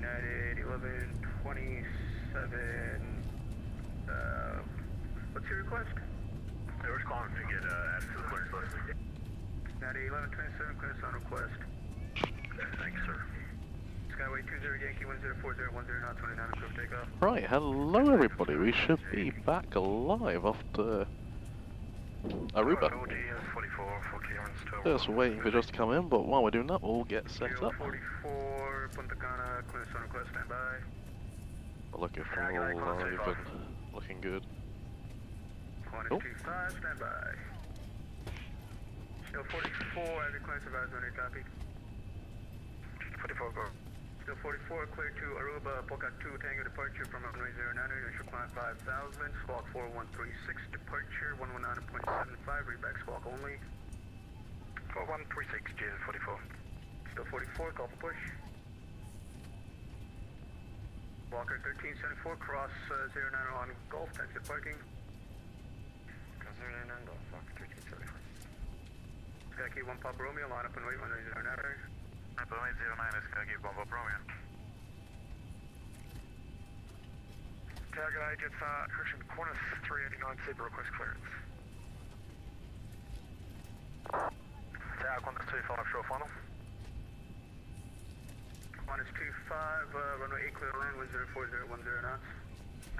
United 1127. What's your request? They were calling to get added to the clearance list. United 1127, clearance on request. Thanks, sir. Skyway 20 Yankee 104010 knots 29 approved takeoff. Right, hello everybody. We should be back alive after Aruba. Just waiting for just to come in, but while we're doing that, we'll get set up. 44 Punta Cana, clearance on request, stand by. Looking for alive and looking good. Qantas 25, stand by. Still 44, have your clearance advised when you copy. 44, go. Still 44, clear to Aruba, POKAK 2, Tango departure from runway 09, initial climb 5000, squawk 4136, departure 119.75, reback squawk only. 4136, Jesus 44. Still 44, call for push. Walker 1374, cross 09 on Gulf, taxi parking. Cross 09 on Gulf, Walker 1374. Skykey 1 Pop Romeo, line up and wait, runway 09. Boeing 09 is Skykey 1 Pop Romeo. Target agents, correction, Qantas 389, Sabre request clearance. Tower Qantas 25, short final. Qantas 25, runway 8 clear land, 104010 knots.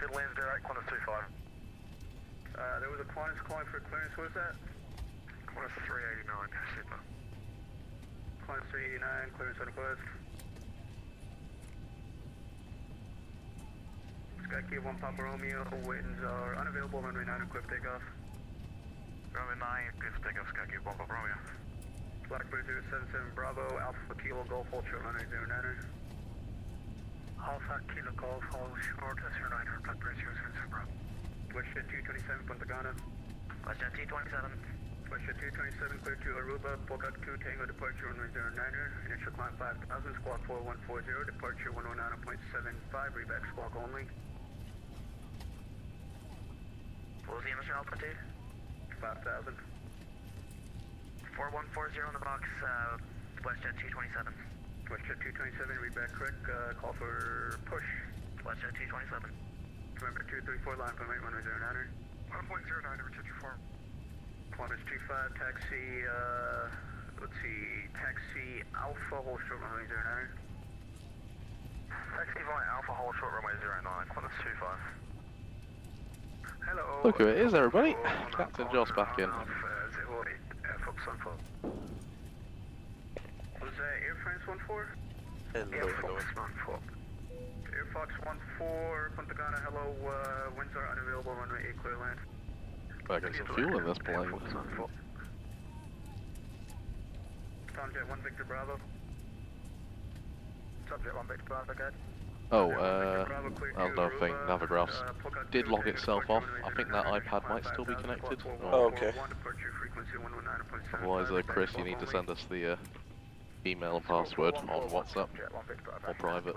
Good land 08, Qantas 25. There was a Qantas calling for clearance, what was that? Qantas 389, Super. Qantas 389, clearance on request. Skykey 1 Papa Romeo, winds are unavailable, runway 9 equipped takeoff. Runway 9, good takeoff, Skykey 1 Papa Romeo. Blackbird 077 Bravo, Alpha Kilo Golf, hold short, runway 09. Alpha Kilo Golf, hold short, S09, Blackbird 077 Bravo. WestJet 227, Punta Cana. WestJet 227. WestJet 227, clear to Aruba, POKAK 2, Tango departure, runway 09, initial climb 5000, squawk 4140, departure 119.75, reback squawk only. What was the initial altitude? 5000. 4140 on the box, WestJet 227. WestJet 227, reback correct, call for push. WestJet 227. November 234, line from 81, runway 09. 1.09, over 54. Qantas 25, taxi, let's see, taxi Alpha, hold short, runway 09. Taxi via Alpha, hold short, runway 09, Qantas 25. Hello. Look who it is, everybody. Captain Joss back in. Was that Air France 14? Hello, hello. Air Fox 14, Punta Cana, hello, winds are unavailable, runway 8 clear land. Better get some fuel in this plane. Tomjet 1 Victor Bravo. Tomjet 1 Victor Bravo, good. Oh, that's another thing, Navigraphs did log itself off. I think that iPad might still be connected. Oh, okay. Otherwise, Chris, you need to send us the email and password on WhatsApp or private.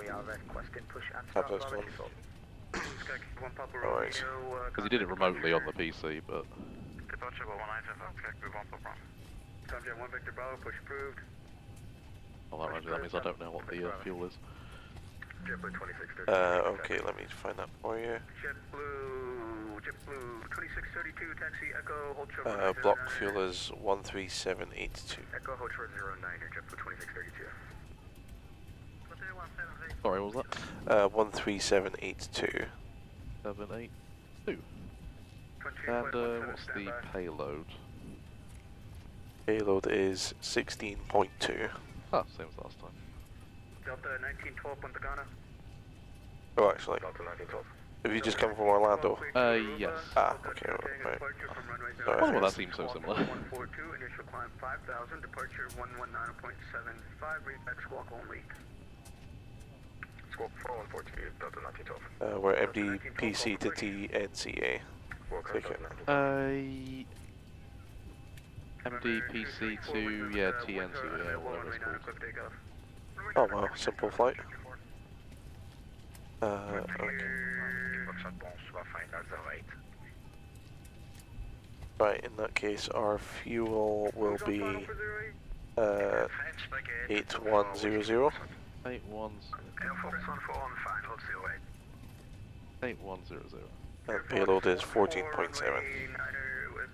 Have this one. Alright. Because he did it remotely on the PC, but... Tomjet 1 Victor Bravo, push approved. Well, that means I don't know what the fuel is. JetBlue 2632. Okay, let me find that for you. JetBlue 2632, taxi Echo, hold short. Block fuel is 13782. Echo, hold short 09, JetBlue 2632. Sorry, what was that? 13782. 782. And what's the payload? Payload is 16.2. Ah, same as last time. Delta 1912, Punta Cana. Oh, actually. Delta 1912. Have you just come from Orlando? Yes. Ah, okay, right. Sorry. Oh, well, that seems so similar. 142, initial climb 5000, departure 119.75, reback squawk only. Squawk 4142, Delta 1912. We're MDPC to TNCA. Take it. MDPC to, yeah, TNCA, whatever it's called. Oh wow, simple flight. Okay. Right, in that case, our fuel will be 8100. Air Fox 14 on final 08. 8100. Payload is 14.7.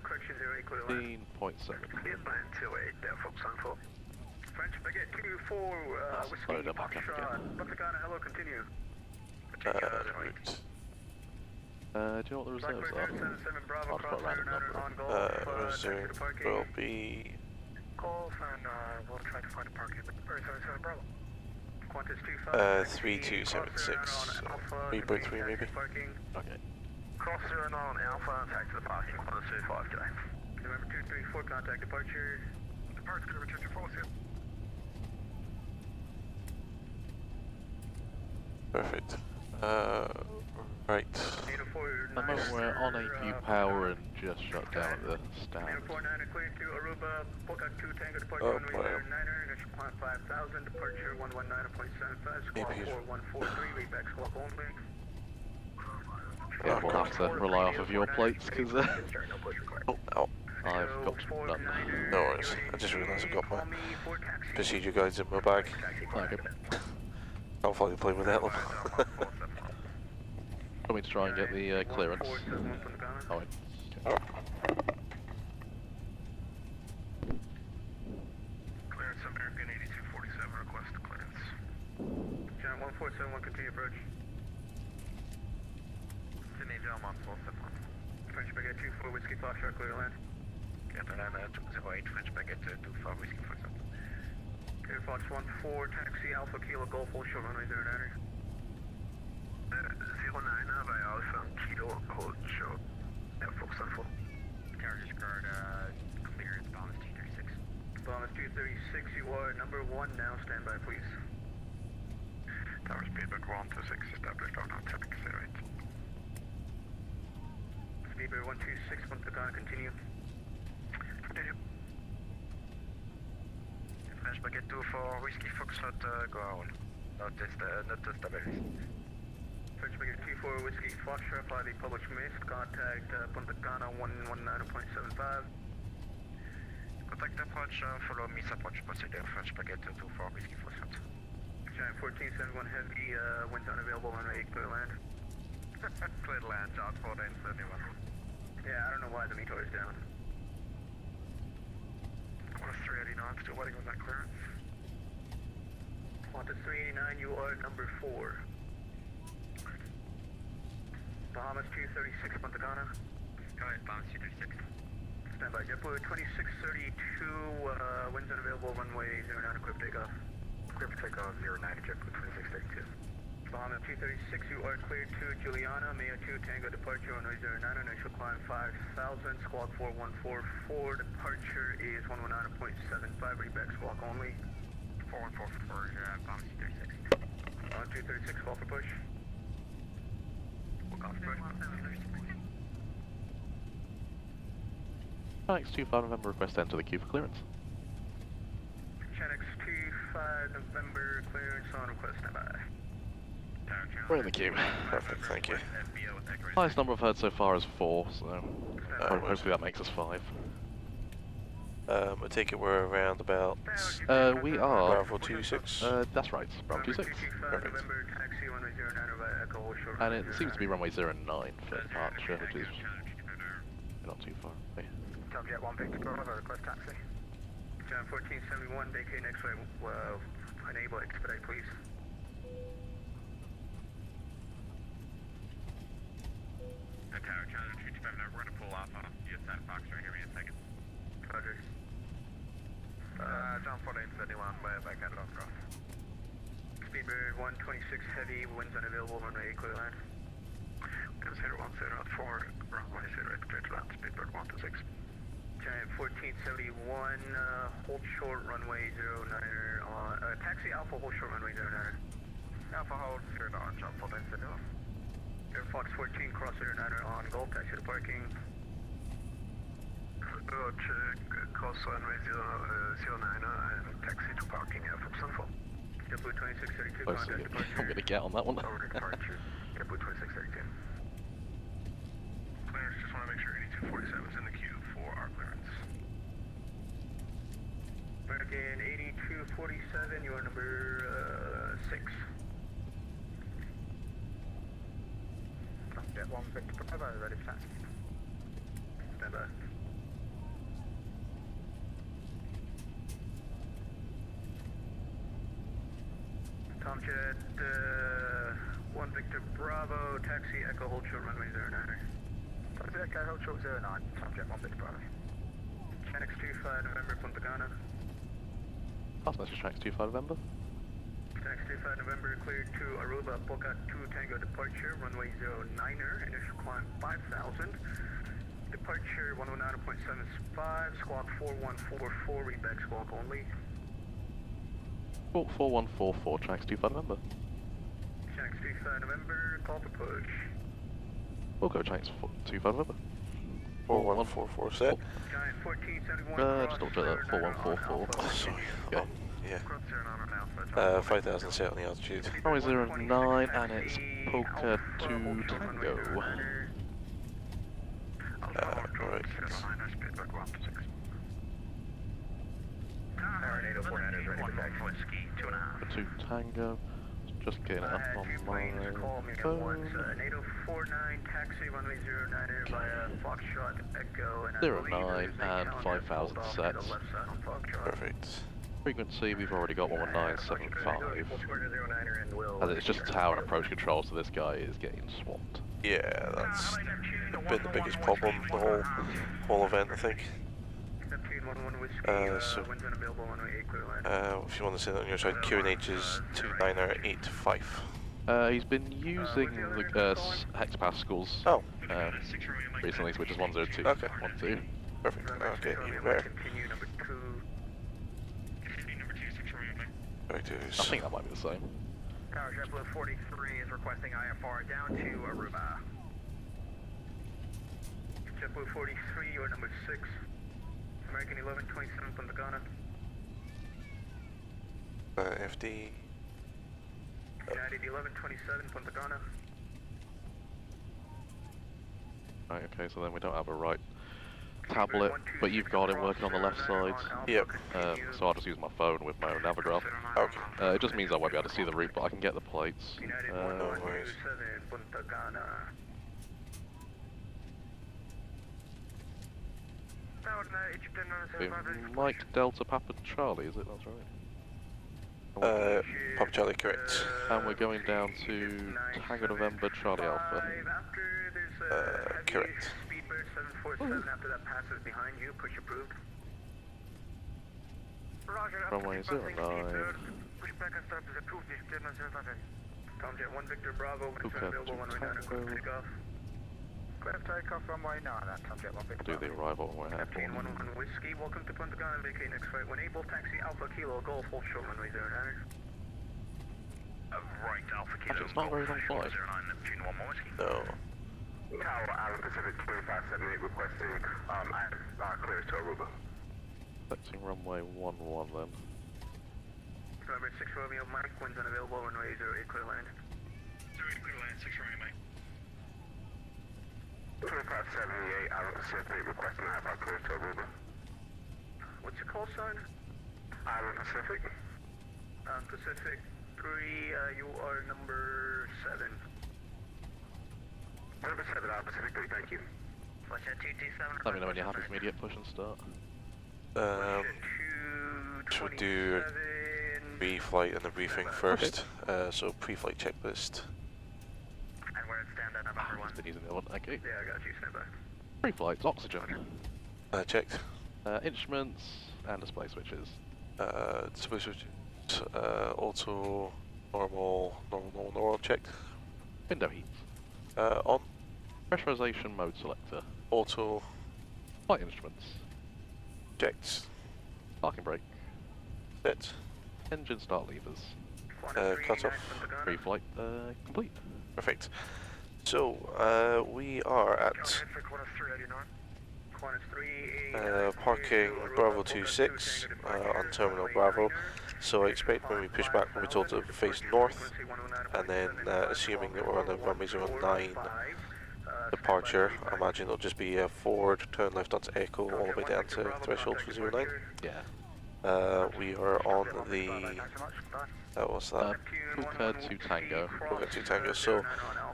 Correction 08, clear land. 14.7. Clear land 28, Air Fox 14. French Baguette 24, Whiskey slowed up my cap Foxtrot. again. Punta hello, continue. Route. Do you know what the reserves Blackbird are? 077 Bravo, I'll put a cross random 09 number. on Golf, Reserve taxi to parking. will be Calls and we'll try to find a parking. Or 77 Bravo. Qantas 25, 3276. Reboot 3 maybe. Parking. Okay. Cross 09 Alpha, taxi to the parking, Qantas 25J. November 234, contact departure. Departure, November 234, see you. Perfect. Right. The moment we're on AQ power and just shut down the stand. 049 clear to Aruba, POKAK 2 Tango departure Oh, runway wow. 09er, initial climb 5000, departure 119.75, squawk Maybe 4143, read back squawk only. Yeah, we'll have to rely off of your plates because Oh, no. I've got none. No worries. I just realised I've got my procedure guides in my bag. Okay. I'll probably play without them. Want me to try and get the clearance? Oh, wait. Okay. Clearance American 8247, request clearance. Giant 1471, continue approach. Sydney Delmont 471. French Baguette 24, Whiskey Foxtrot, clear to land. Catalan 208, French Baguette 24, Whiskey Foxtrot. Air Fox 14, taxi Alpha Kilo Golf, hold short runway 09er. 09er by Alpha Kilo, hold short. Air Fox 14. Carriage card, clearance, Bombers 236. Bombers 236, you are number 1 now, stand by please. Tower speedbird 126, established on traffic accelerate. Speedbird 126, Punta Cana, continue. Continue. French Baguette 24, Whiskey Foxtrot, go on. Not established. French Baguette 24, Whiskey Foxtrot, by the published mist, contact Punta Cana 119.75. Contact approach, follow miss approach procedure, French Baguette 24, Whiskey Foxtrot. Giant 1471 heavy, winds unavailable, runway 8, clear land. Clear land, John 1471. Yeah, I don't know why the METOR is down. Qantas 389, still waiting on that clearance. Qantas 389, you are number 4. Bahamas 236, Punta Cana. Go ahead, Bahamas 236. Stand by, JetBlue 2632, winds unavailable, runway 09, equipped takeoff. Clear for takeoff 09, JetBlue 2632. Bahamas 236, you are cleared to Juliana, Maya 2, Tango departure, runway 09, initial climb 5000, squawk 4144, departure is 119.75, read back squawk only. 414 for Bahamas 236. 236, call for push. We'll call for push. Thanks, 25 November, request enter the queue for clearance. Chenix 25 November, clearance on request, stand by. We're in the queue. Perfect, thank you. Highest number I've heard so far is 4, so hopefully that makes us 5. I take it we're around about We are. Bravo 26. That's right, Bravo 26. Perfect. November, taxi runway 09 over Echo, hold short. And it seems to be runway 09 for departure, which is not too far away. Jet 150, request taxi. John 1471, vacate next way, enable expedite please. Tower, Channel 225, we're going to pull off on US side of Fox right here in a second. Roger. John 1471, back at it on cross. Speedbird 126 heavy, winds unavailable, runway 8, clear land. Consider 104, runway 08, clear to land, Speedbird 126. Giant 1471, hold short, runway 09er on, taxi Alpha, hold short, runway 09er. Alpha hold 09, John 1471. Air Fox 14, cross 09er on Golf, taxi to parking. Cross runway 09er and taxi to parking, Air Fox 14. JetBlue 2632, Close contact to departure. I'm going to get on that one. Over to departure, JetBlue 2632. Clearance, just want to make sure 8247 is in the queue for our clearance. American 8247, you are number Tomjet 1 Victor Bravo, ready for taxi. Stand by. Tomjet 1 Victor Bravo, taxi Echo hold short runway 09. Taxi Echo hold short 09, Tomjet 1 Victor Bravo. Channix 25 November, Punta Cana. Last message tracks 25 November. Channix 25 November, cleared to Aruba, POKAK 2 Tango departure, runway 09er, initial climb 5,000. Departure 119.75, squawk 4144, read back squawk only. 4144, tracks 25 November. Channix 25 November, call for push. We'll go tracks 25 November. 4144 set. Giant 1471 Just double check that, 4144. Oh, sorry. Okay. Yeah. 5,000 set on the altitude. Runway 09 and it's POKAK 2 Tango. Right. 2 Tango. Just getting it up on my phone. NATO 49 taxi runway 09er via Foxtrot Echo and 09 and 5,000 sets. Perfect. Frequency, we've already got 11975. As it's just tower and approach control, so this guy is getting swamped. Yeah, that's been the biggest problem the whole event, I think. If you want to say that on your side, QNH is 2985. He's been using the hexapascals recently, which is 102. Okay. 12. Perfect. Okay, even better. I think that might be the same. Tower JetBlue 43 is requesting IFR down to Aruba. JetBlue 43, you're number 6. American 1127 Punta Cana. FD. United 1127 Punta Cana. Right, okay, so then we don't have a right tablet, but you've got it working on the left side. Yep. So I'll just use my phone with my own navigraph. Okay. It just means I won't be able to see the route, but I can get the plates. United No worries. 1127 Punta Cana. Mike Delta Papa Charlie, is it? That's right. Papa Charlie, correct. And we're going down to Tango November Charlie Alpha. Correct. Speedbird 747 after that passes behind you, push approved. Runway 09. Push back and start is approved, Tomjet 1 Victor Bravo, when it's POKAK available, 2 runway 9 Tango. takeoff. Clear takeoff runway 9 at Tomjet 1 Victor Do the arrival when we're Captain airborne. 111 Whiskey, welcome to Punta Cana, vacate next flight. When able, taxi Alpha Kilo, Golf, hold short runway 09. Right, Alpha Kilo. Actually, it's not a very long flight. 09, Neptune 1 more whiskey. No. Tower Island Pacific 2578 requesting clearance to Aruba. Expecting runway 11 then. November 6 Romeo Mike, winds unavailable, runway 08, clear land. 08 clear land, 6 Romeo Mike. 2578 Island Pacific requesting clearance to Aruba. What's your call sign? Island Pacific. Pacific 3, you are number 7. Number 7, Island Pacific 3, thank you. Let me know when you're happy for me to get push and start. Should we do pre-flight and the briefing first? So pre-flight checklist. And where it stand at number 1? Been using the other one. Okay. Yeah, I got you, stand by. Pre-flight, oxygen. Checked. Instruments and display switches. Display switch. Auto, normal, checked. Window heat. On. Pressurization mode selector. Auto, Flight instruments. checked. Parking brake. Set. Engine start levers. Cut off. Pre-flight complete. Perfect. So, we are at parking Bravo 26 on Terminal Bravo. So I expect when we push back, we'll be told to face north, and then assuming that we're on the runway 09 departure, I imagine it'll just be a forward, turn left onto Echo, all the way down to threshold for 09. Yeah. We are on the, what's that? POKAK 2 Tango. POKAK 2 Tango. So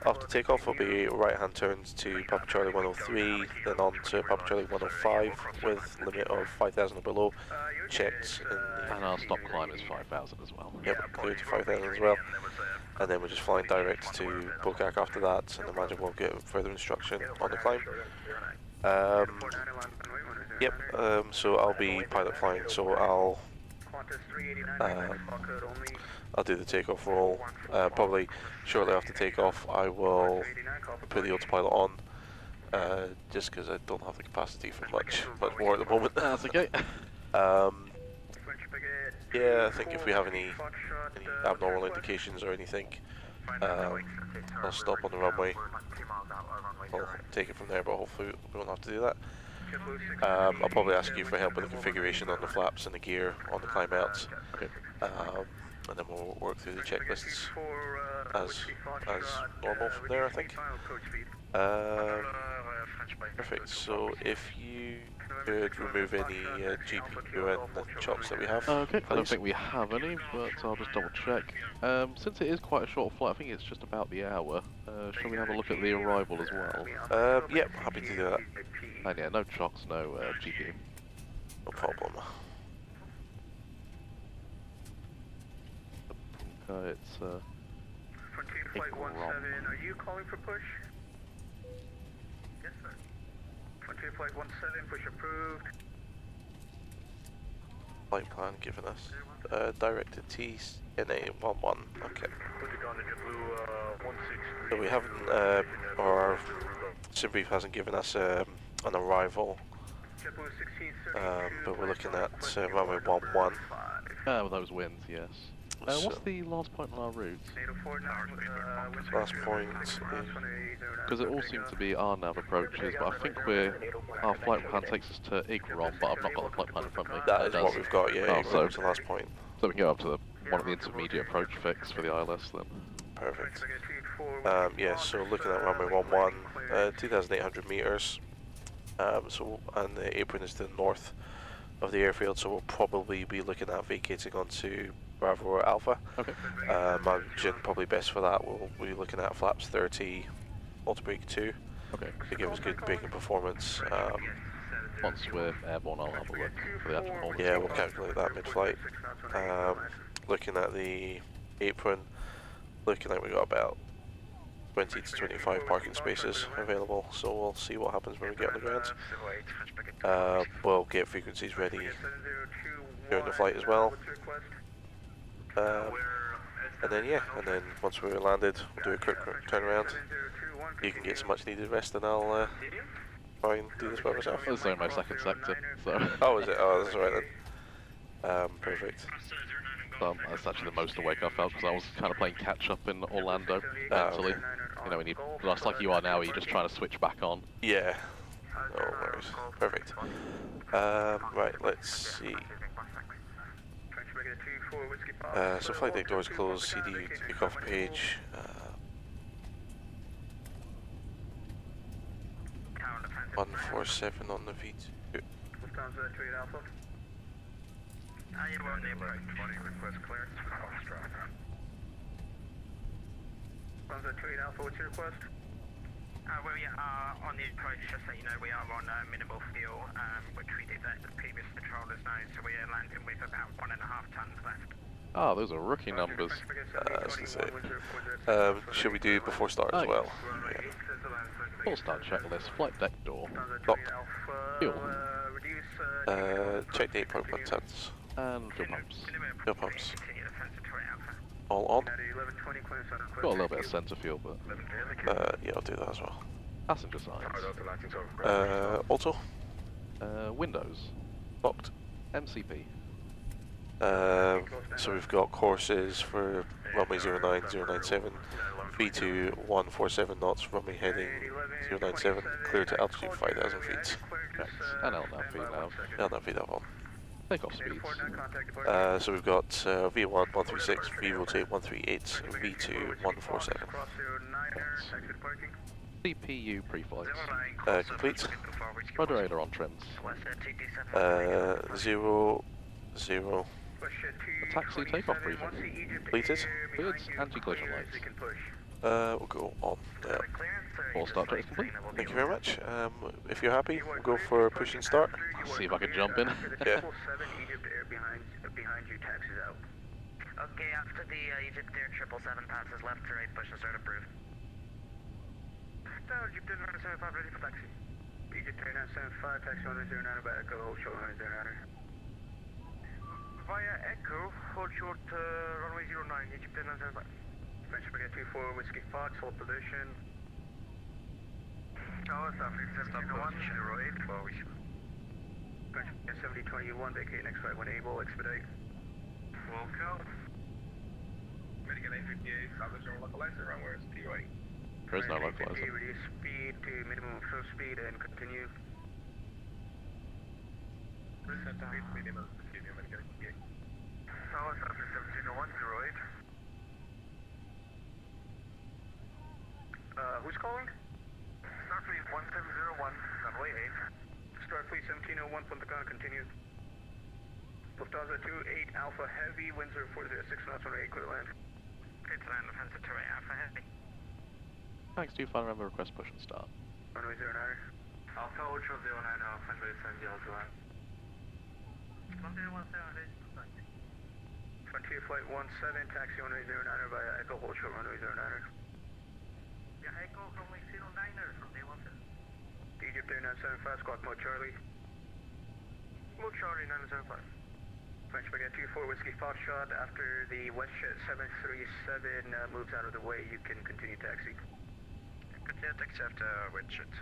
after takeoff will be right hand turns to Papa Charlie 103, then on to Papa Charlie 105 with limit of 5,000 or below, checked in the... And our stop climb is 5,000 as well. Yep, clear to 5,000 as well. And then we're just flying direct to POKAK after that, and imagine we'll get further instruction on the climb. So I'll be pilot flying, so I'll do the takeoff roll. Probably shortly after takeoff I will put the autopilot on, just because I don't have the capacity for much more at the moment. That's okay. Yeah, I think if we have any abnormal indications or anything, I'll stop on the runway. I'll take it from there, but hopefully we won't have to do that. I'll probably ask you for help with the configuration on the flaps and the gear on the climb out. Okay. And then we'll work through the checklists as normal from there, I think. Perfect. So if you could remove any GPU and chocks that we have. Okay, please. I don't think we have any, but I'll just double check. Since it is quite a short flight, I think it's just about the hour. Shall we have a look at the arrival as well? Yep, happy to do that. And yeah, no chocks, no GPU. No problem. It's Frontier Flight 17, are you calling for push? Yes, sir. Frontier Flight 17, push approved. Flight plan given us. Directed TNCA 11. Okay. So we haven't, or our SimBrief hasn't given us an arrival, but we're looking at runway 11. with those winds, yes. What's the last point on our route? Last point is... Because it all seems to be our nav approaches, but I think our flight plan takes us to IGROM, but I've not got the flight plan in front of me. That is what we've got, yeah, so the last point. So we can go up to one of the intermediate approach fix for the ILS then. Perfect. Yeah, so looking at runway 11, 2,800 meters. And the apron is to the north of the airfield, so we'll probably be looking at vacating onto Bravo or Alpha. Okay. Imagine probably best for that we'll be looking at flaps 30, multi-brake 2. Okay. To give us good braking performance. Once we're airborne, I'll have a look for the actual performance. Yeah, we'll calculate that mid-flight. Looking at the apron, looking like we got about 20 to 25 parking spaces available, so we'll see what happens when we get on the ground. We'll get frequencies ready during the flight as well. And then once we're landed, we'll do a quick turnaround. You can get some much needed rest, and I'll try and do this by myself. This is only my second sector, so... Oh, is it? Oh, that's right then. Perfect. That's actually the most awake I felt, because I was kind of playing catch up in Orlando mentally. Okay. You know, when you, just like you are now, you're just trying to switch back on. Yeah. No worries. Perfect. Right, let's see. So flight deck doors closed, CD takeoff page. 147 on the V2. Alpha, what's your request? We are on the approach, just so you know, we are on minimal fuel, which we did let the previous patrollers know, so we are landing with about 1.5 tons left. Ah, those are rookie numbers. I was going to say. Should we do before start as well? Yeah. Full start checklist, flight deck door. Locked. Fuel. Check the 8.1 tons. And fuel pumps. Fuel pumps. All on? Got a little bit of center fuel, but... Yeah, I'll do that as well. Passenger signs. Auto? Windows. Locked. MCP. So we've got courses for runway 09097, V2 147 knots, runway heading 097, clear to altitude 5,000 feet. Correct. And LNAV feed now. LNAV feed up on. Takeoff speeds. So we've got V1 136, V rotate 138, V2 147. CPU pre-flights. Complete. Moderator on trims. 0 0. A taxi takeoff briefing. Completed. Cleared. Anti-collision lights. We'll go on now. All start checks complete. Thank you very much. If you're happy, we'll go for push and start. See if I can jump in. Yeah. Behind you, taxis out. Okay, after the Egypt Air 777 passes left to right, push and start approved. Egypt Air 975 ready for taxi. Egypt Air 975, taxi on 09 by Echo, hold short runway 09. Via Echo, hold short runway 09, Egypt Air 975. French Brigade 24, Whiskey Fox, hold position. Tower, South 1701, 08, 12, we should. French Brigade 7021, vacate next right when able, expedite. Welcome. American 858, South Zone localizer, runway is POA. There is no localizer. Reduce speed to minimum flow speed and continue. Percent speed minimum, American 858. Tower, South 1701, 08. Who's calling? Starfleet 1701, runway 8. Starfleet 1701, Punta Cana, continue. Lufthansa 28 Alpha Heavy, Windsor 406 knots on 8, clear land. Clear to land, Lufthansa 28 Alpha Heavy. Thanks, 25 November, request push and start. Runway 09. Alpha Ultra 09 Alpha, runway 10 Yellow to land. Frontier Flight 17, taxi runway 09 via Echo, hold short runway 09. Yeah, Echo runway 09er from day 17. Egypt Air 975, squawk mode Charlie. Mode Charlie 975. French Brigade 24, Whiskey Foxtrot. After the WestJet 737 moves out of the way, you can continue taxi. Continue taxi after WestJet.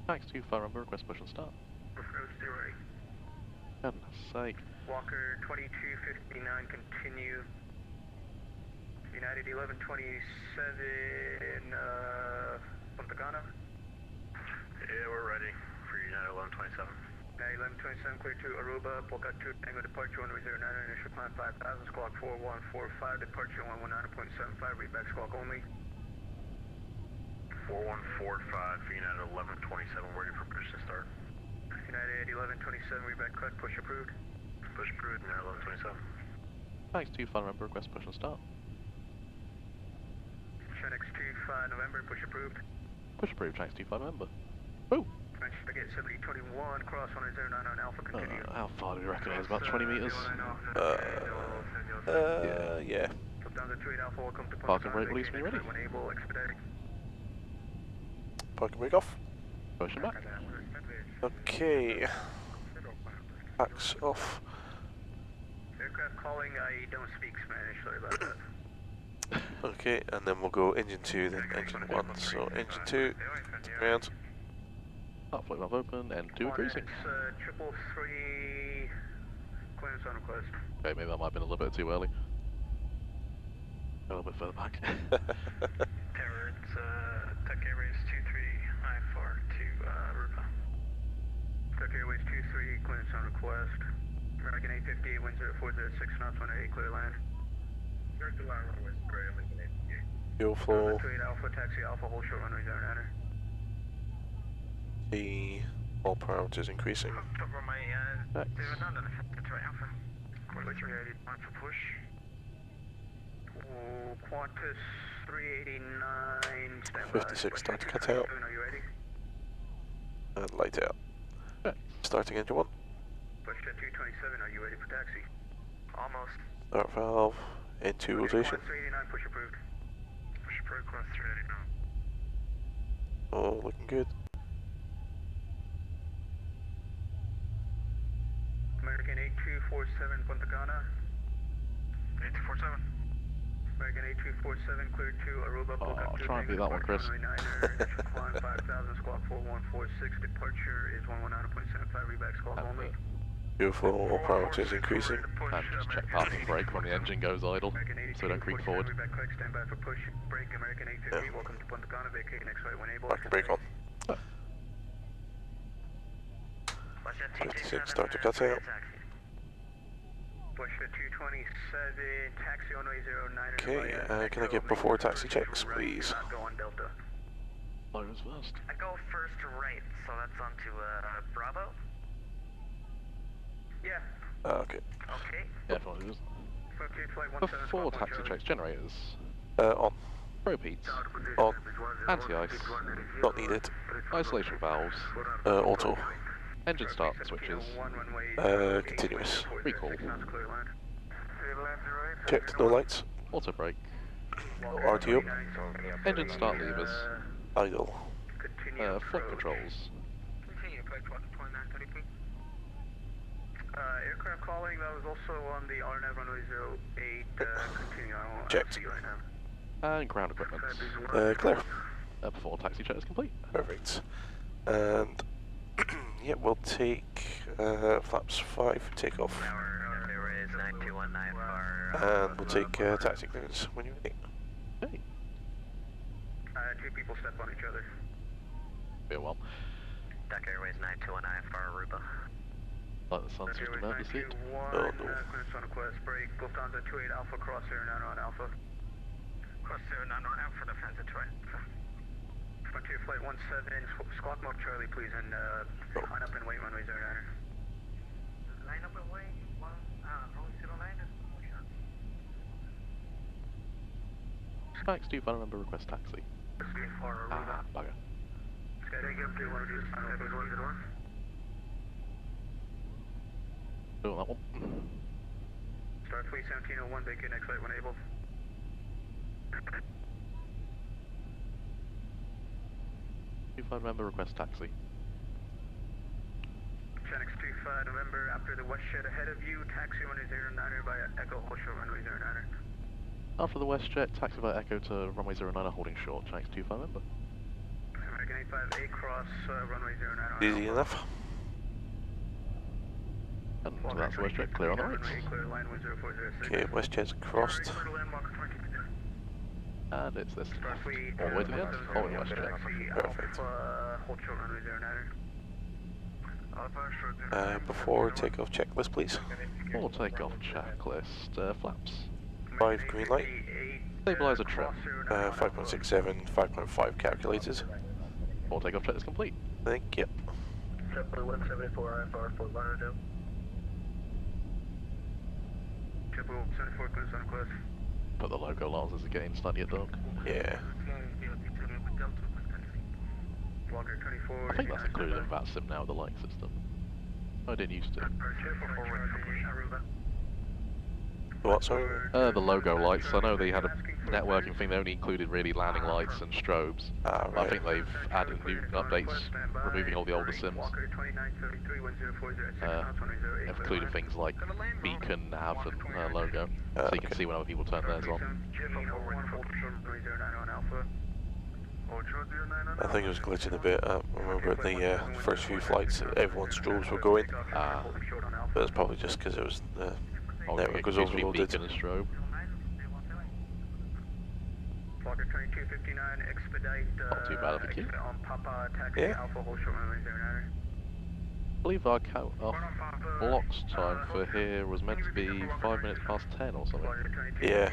Thanks, 25 November, request push and start. Approach 0. Goodness sake. Walker 2259, continue. United 1127, Punta Cana. Yeah, we're ready for United 1127. United 1127, clear to Aruba, POKAK 2, Tango departure, runway 09, initial climb 5000, squawk 4145, departure 119.75, readback squawk only. 4145 for United 1127, ready for push and start. United 1127, readback cut, push approved. Push approved, United 1127. Thanks, 25 November, request push and start. Trinix 25 November, push approved. Push approved, thanks, 25 November. Woo! French Brigade 7021, cross 109 on Alpha, continue. How far do we reckon it is? About 20 meters? Yeah. Parking brake release me ready. When able, expedite. Parking brake off. Pushing back. Okay. Backs off. Aircraft calling, I don't speak Spanish, sorry about that. Okay, and then we'll go engine 2, then engine 1. So engine 2, ground. Top flight valve open, and 2 increasing. 333, clearance on request. Okay, maybe that might have been a little bit too early. A little bit further back. Terror, it's Tech Airways 2394 to Aruba. Tech Airways 23, clearance on request. American 858, Windsor 406 knots, 18, clear land. Clear to land, runway 3, American 858. Fuel flow. 28 Alpha, taxi Alpha, hold short runway 09. All parameters increasing. Top runway 09, Alpha. Which ready for push. Qantas 389, standby. 56, start to cut out. Are you ready? And light out. Okay. Starting engine 1. Push to 227, are you ready for taxi? Almost. Start valve, into rotation. Qantas 389, push approved. Push approved, Qantas 389. Oh, looking good. American 8247, Punta Cana. 8247. American 8247, cleared to Aruba. Oh, try and beat that one, Chris. Climb 5000, squawk 4146, departure is 119.75, reback squawk only. Beautiful, all parameters increasing. And just check parking brake when the engine goes idle, so don't creep forward. Reback correct, stand by for push, brake, American 850, welcome to Punta Cana, vacate next right when able. Parking brake on. 56, start to cut out. Push to 227, taxi on way 09. Okay, can I get before taxi checks, please? Go on Delta. Loaders first. I go first to right, so that's on to Bravo. Yeah, Okay. Okay. Yeah, everyone is. Okay, flight 17 Before Squawk 1 taxi Charlie. checks, generators, On. repeats, On. anti-ice, Not needed. isolation valves, Auto. engine start switches, Continuous. recall, Checked, no lights. auto brake, RTO. engine start levers, Idle. flight controls. Continue approach 2930 please. Aircraft calling, that was also on the RNAV runway 08, continue, I don't Checked. see you right now. And ground equipment. Clear. Before taxi check is complete. Perfect. And yeah, we'll take flaps 5 for takeoff. There is 9219 for... And we'll take taxi clearance when you're ready. Hey, 2 people step on each other. be a while. Duck Airways 9219 for Aruba. Like the sun system emergency. Oh, no. Clearance on request, break, Lufthansa 28 Alpha, cross 09 on Alpha. Cross 09 on Alpha, Lufthansa 28. Frontier Flight 17, squawk mode Charlie, please, and line up and wait runway 09. Line up and wait, runway 09. Max, do you find a number request taxi? Ah, bugger. Doing that one. Starfleet 1701, vacate next flight when able. Do you find member request taxi? Chenix 25 November, after the west shed ahead of you, taxi runway 09er by Echo, hold short runway 09er. After the west jet, taxi by Echo to runway 09 holding short. Chinese 25 member. American 85 A cross, runway 09 on Easy Alpha. enough. And that's the west jet clear on the right. Clear line 10406. Okay, WestJet's crossed. And it's this all the way to the end. Following west jet. Perfect. Hold short runway 09er. Before takeoff checklist, please. Full takeoff checklist. Flaps. 5 green light. Stabilizer trim. 5.67, 5.5 calculated. Full takeoff checklist complete. Thank you. 174 IFR for Lauderdale. 74 clearance on request. Put the logo lasers again, starting to get dark. Yeah. Walker 24. I think that's included in VATSIM now, the light system. I didn't used to. What, sorry? The logo lights. I know they had a networking thing, they only included really landing lights and strobes. Ah, I right. think they've added new updates, removing all the older sims. They've included things like beacon, nav, and logo, so you can see when other people turn theirs on. I think it was glitching a bit. I remember at the first few flights, everyone's strobes were going. But it's probably just because it was the network was overloaded. Beacon and strobe. Walker 2259, expedite Not too bad of a queue. on Papa, taxi Yeah. Alpha, hold short runway 09er. I believe our blocks time for here was meant to be 5 minutes past 10 or something. Walker 2259, Yeah.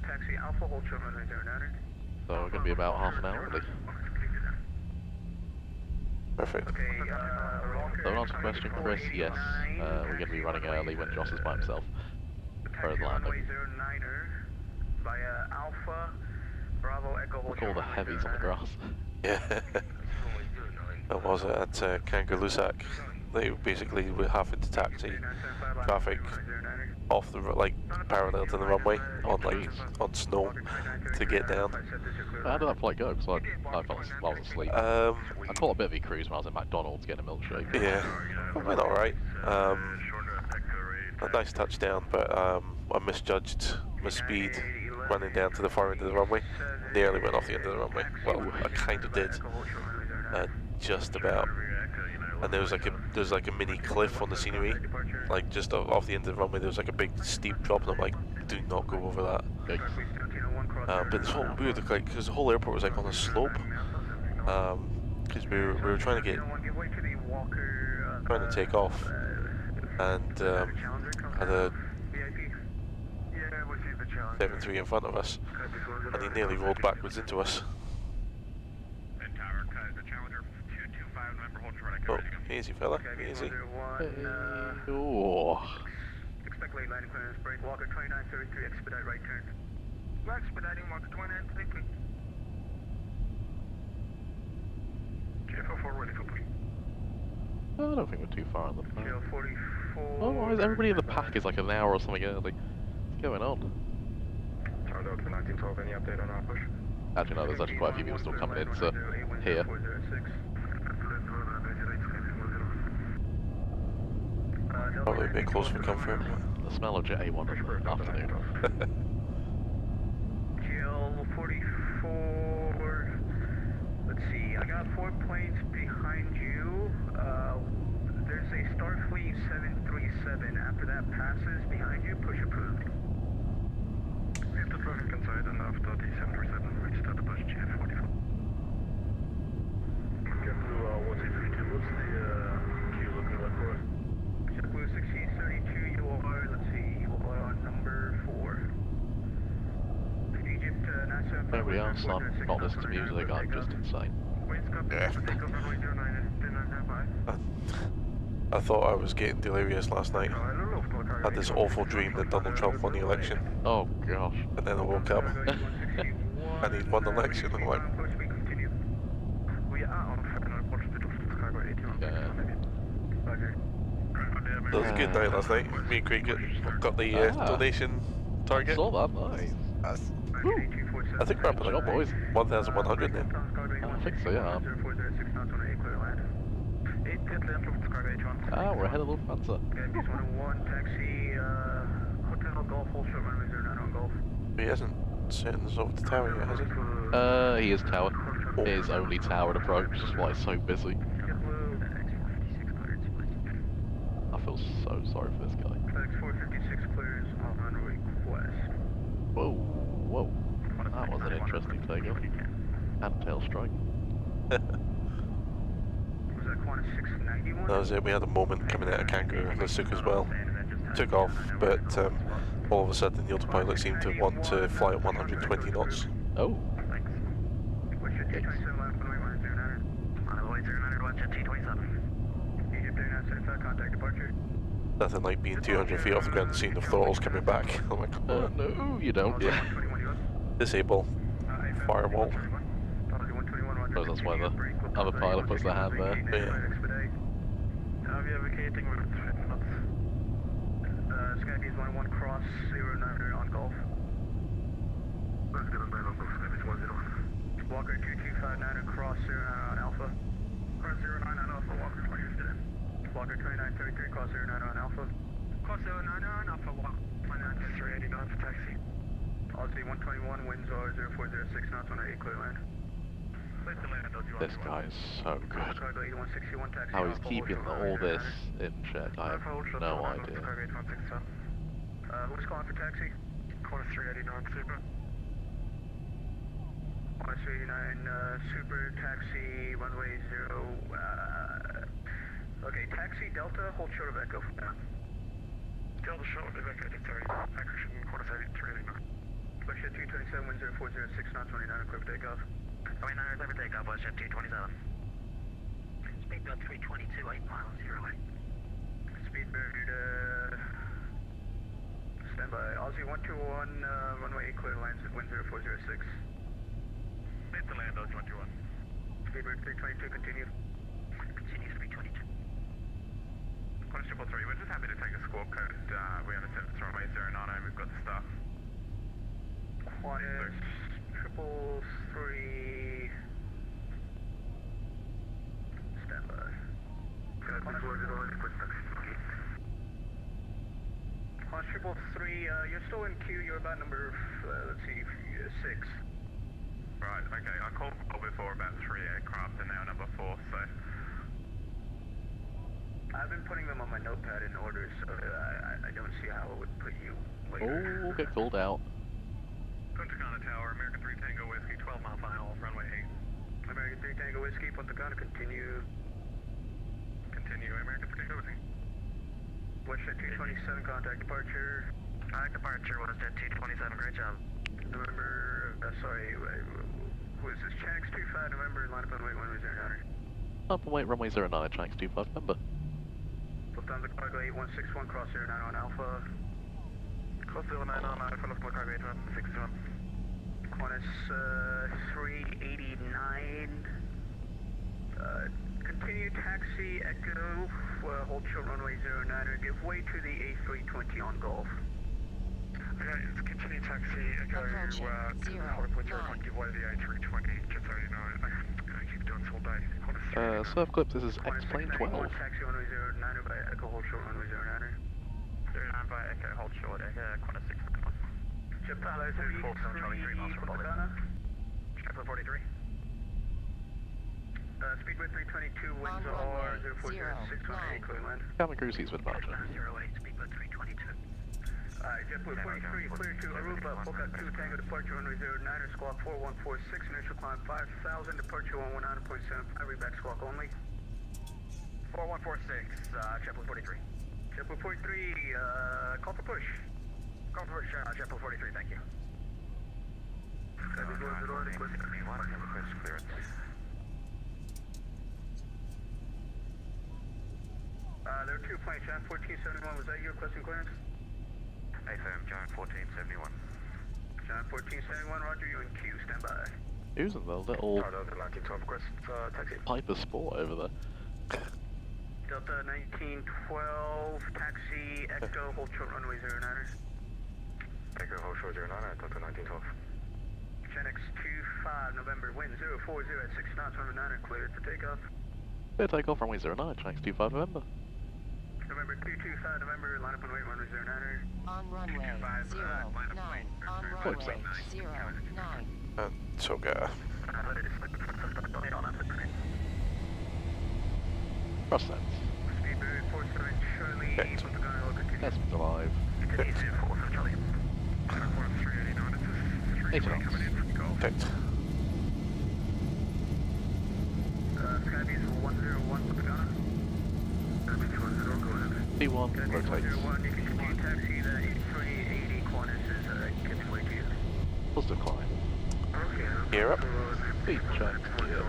taxi Alpha, hold short runway 09er. So we're going to be about half an hour early. Perfect. Okay, So to answer the question, Chris, yes, we're going to be running early when Joss is by himself. For the landing. 09er via Alpha, Bravo, Echo, hold Look at all short the runway heavies on the 09er. grass. Yeah. That was it at Kangalusak. They basically were having to taxi traffic off the like parallel to the runway on snow to get down. How did that flight go? Because I was asleep. I caught a bit of a cruise when I was in McDonald's getting a milkshake. Yeah, it went alright. A nice touchdown, but I misjudged my speed running down to the far end of the runway. Nearly went off the end of the runway. Well, I kind of did, just about. And there was like a mini cliff on the scenery, like just off the end of the runway. There was like a big steep drop, and I'm like, do not go over that. But this whole weird, like, because the whole airport was like on a slope. Because we were trying to take off, and had a 7-3 in front of us, and he nearly rolled backwards into us. Challenger 225, Oh, easy fella, easy. Oh. Expect late landing clearance break. Walker 2933, expedite right turn. We're expediting Walker 2933. GL44 ready for push. Oh, I don't think we're too far on the plan. GL44. Oh, why is everybody in the pack is like an hour or something early? What's going on? Charlie Oaks 1912, any update on our push? Actually, no, there's actually quite a few people still coming in, so here. Probably a bit close for comfort. The smell of Jet A1 in the afternoon. GL44, let's see, I got 4 planes behind you. There's a Starfleet 737. After that passes behind you, push approved. We have the traffic inside and after the 737 reached at the push GL44. JetBlue 1632, what's the queue looking like for us? JetBlue 1632, you are, let's see, you are on number 4. Egypt 975. Everybody else, I'm not listening to music, I'm just insane. Yeah. I thought I was getting delirious last night. I had this awful dream that Donald Trump won the election. Oh gosh. And then I woke up and he'd won the election. I'm like, Yeah. that was a good night last night. Me and Craig got the donation target. Saw that, nice. I think we're up at boys. 1,100 then. I think so, yeah. Ah, we're ahead of Lufthansa. Taxi, Hotel Golf, full short runway 09 on Golf. He hasn't sent us over the tower yet, has he? He is tower. It is only tower approach, that's why it's so busy. I feel so sorry for this guy. FedEx 456 clears on request. Whoa, whoa. That was an interesting takeoff. And tail strike. Was that Qantas 691? That was it. We had a moment coming out of Kangaroo and Lasuk as well. Took off, but all of a sudden the autopilot seemed to want to fly at 120 knots. Oh. Nothing like being 200 feet off the ground and seeing the throttles coming back. I'm like, Oh no, you don't. Yeah. Disable. Firewall. I suppose that's why the other pilot puts their hand there. Yeah. Navigating route 20 knots. Skybees 11 cross 09 on Golf. Walker 2259 across 09 on Alpha. Cross 09 on Alpha, Walker 20. Walker 2933 cross 09 on Alpha. Cross 09 on Alpha, Walker 2933 knots taxi. Aussie 121, winds are 0406 knots on 8 clear land. This guy is so good. How he's keeping all this in check, I have no idea. Who's calling for taxi? Qantas 389 Super. Qantas 389 Super, taxi, runway 0. Okay, taxi Delta, hold short of Echo. Delta short of Echo, sorry. Accuracy Qantas 389. Bushjet 227, wind 0406 knots, 29 equipped takeoff. 29 over takeoff, Bushjet 227. Speedbird 322, 8 miles, 08. Speedbird, standby. Aussie 121, runway 8 clear, lands at wind 0406. Made to land, Aussie 121. Speedbird 322, continue. Continue 322. Qantas 333, we're just happy to take a squawk code. We understand it's runway 09 and we've got the stuff. Qantas 333. Standby. Qantas 333, you're still in queue, you're about number, let's see, 6. Right, okay, I called before about 3 aircraft and now number 4, so... I've been putting them on my notepad in order, so I don't see how it would put you later. Oh, get called out. Punta Cana Tower, American 3 Tango Whiskey, 12 mile final, runway 8. American 3 Tango Whiskey, Punta Cana, continue. Continue, American 3 Tango Whiskey. WestJet 227, contact departure. Contact departure, WestJet 227, great job. November, sorry, who is this? Chanix 25, November, line up on wait, runway 09. Up and wait, runway 09, Chanix 25, member. Lufthansa Cargo 8161, cross 09 on Alpha. Qantas 389. Continue taxi Echo, hold short runway 09er, give way to the A320 on Golf. Okay, it's continue taxi Echo, hold point 09, give way to the A320, just so you know, I keep doing this all day. Surf Clip, this is X-Plane 12. Taxi runway 09er by Echo, hold short runway 09er. 09 by Echo, hold short, Qantas 6. Chapala 3 Punta Chapel 43. Speedway 322, winds are 040618, clear land. Cabin crew seats with departure. 08, Speedway 322. JetBlue 43, clear to Aruba, POKAK 2, Tango departure runway 09er, squawk 4146, initial climb 5000, departure 119.75, reback squawk only. 4146, JetBlue 43. JetBlue 43, call for push. Call for push, JetBlue 43, thank you. There are 2 planes, John 1471, was that you requesting clearance? AFM, John 1471. John 1471, roger, you in queue, stand by. Using the little request, taxi. Piper Sport over there. Delta 1912, taxi Echo, hold short runway 09er. Echo, hold short 09, Delta 1912. Gen X25, November, wind 040 at 6 knots, runway 09er, cleared for takeoff. Clear takeoff runway 09, tracks 25 November. November 225, November, line up and wait, runway 09er. On runway 09, on runway 09. And Toga. Cross sense. Speedbird 47 Charlie, Hit. Punta Cana, continue. That's alive. Hit. 80 knots. Hit. Skybees 101, Punta Cana. Skybees 10, go ahead. P1 Skybees rotates. 101, you can continue taxi, the 8380 Qantas is gets way to you. Positive climb. Okay. Gear up. Speed check. Gear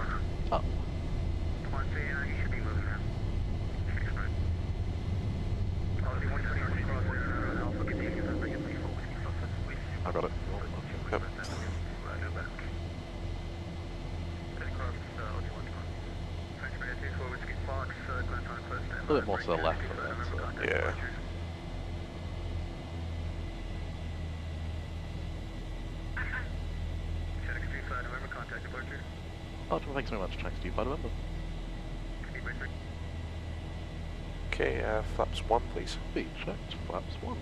up. 139, you should be moving now. Policy 121 cross there, Alpha continue, bring it forward. I got it. Yep. A little bit more to the left of that, so. Yeah. Archer, thanks very much, tracks 25 November. Okay, flaps 1 please. Speed checked, flaps 1.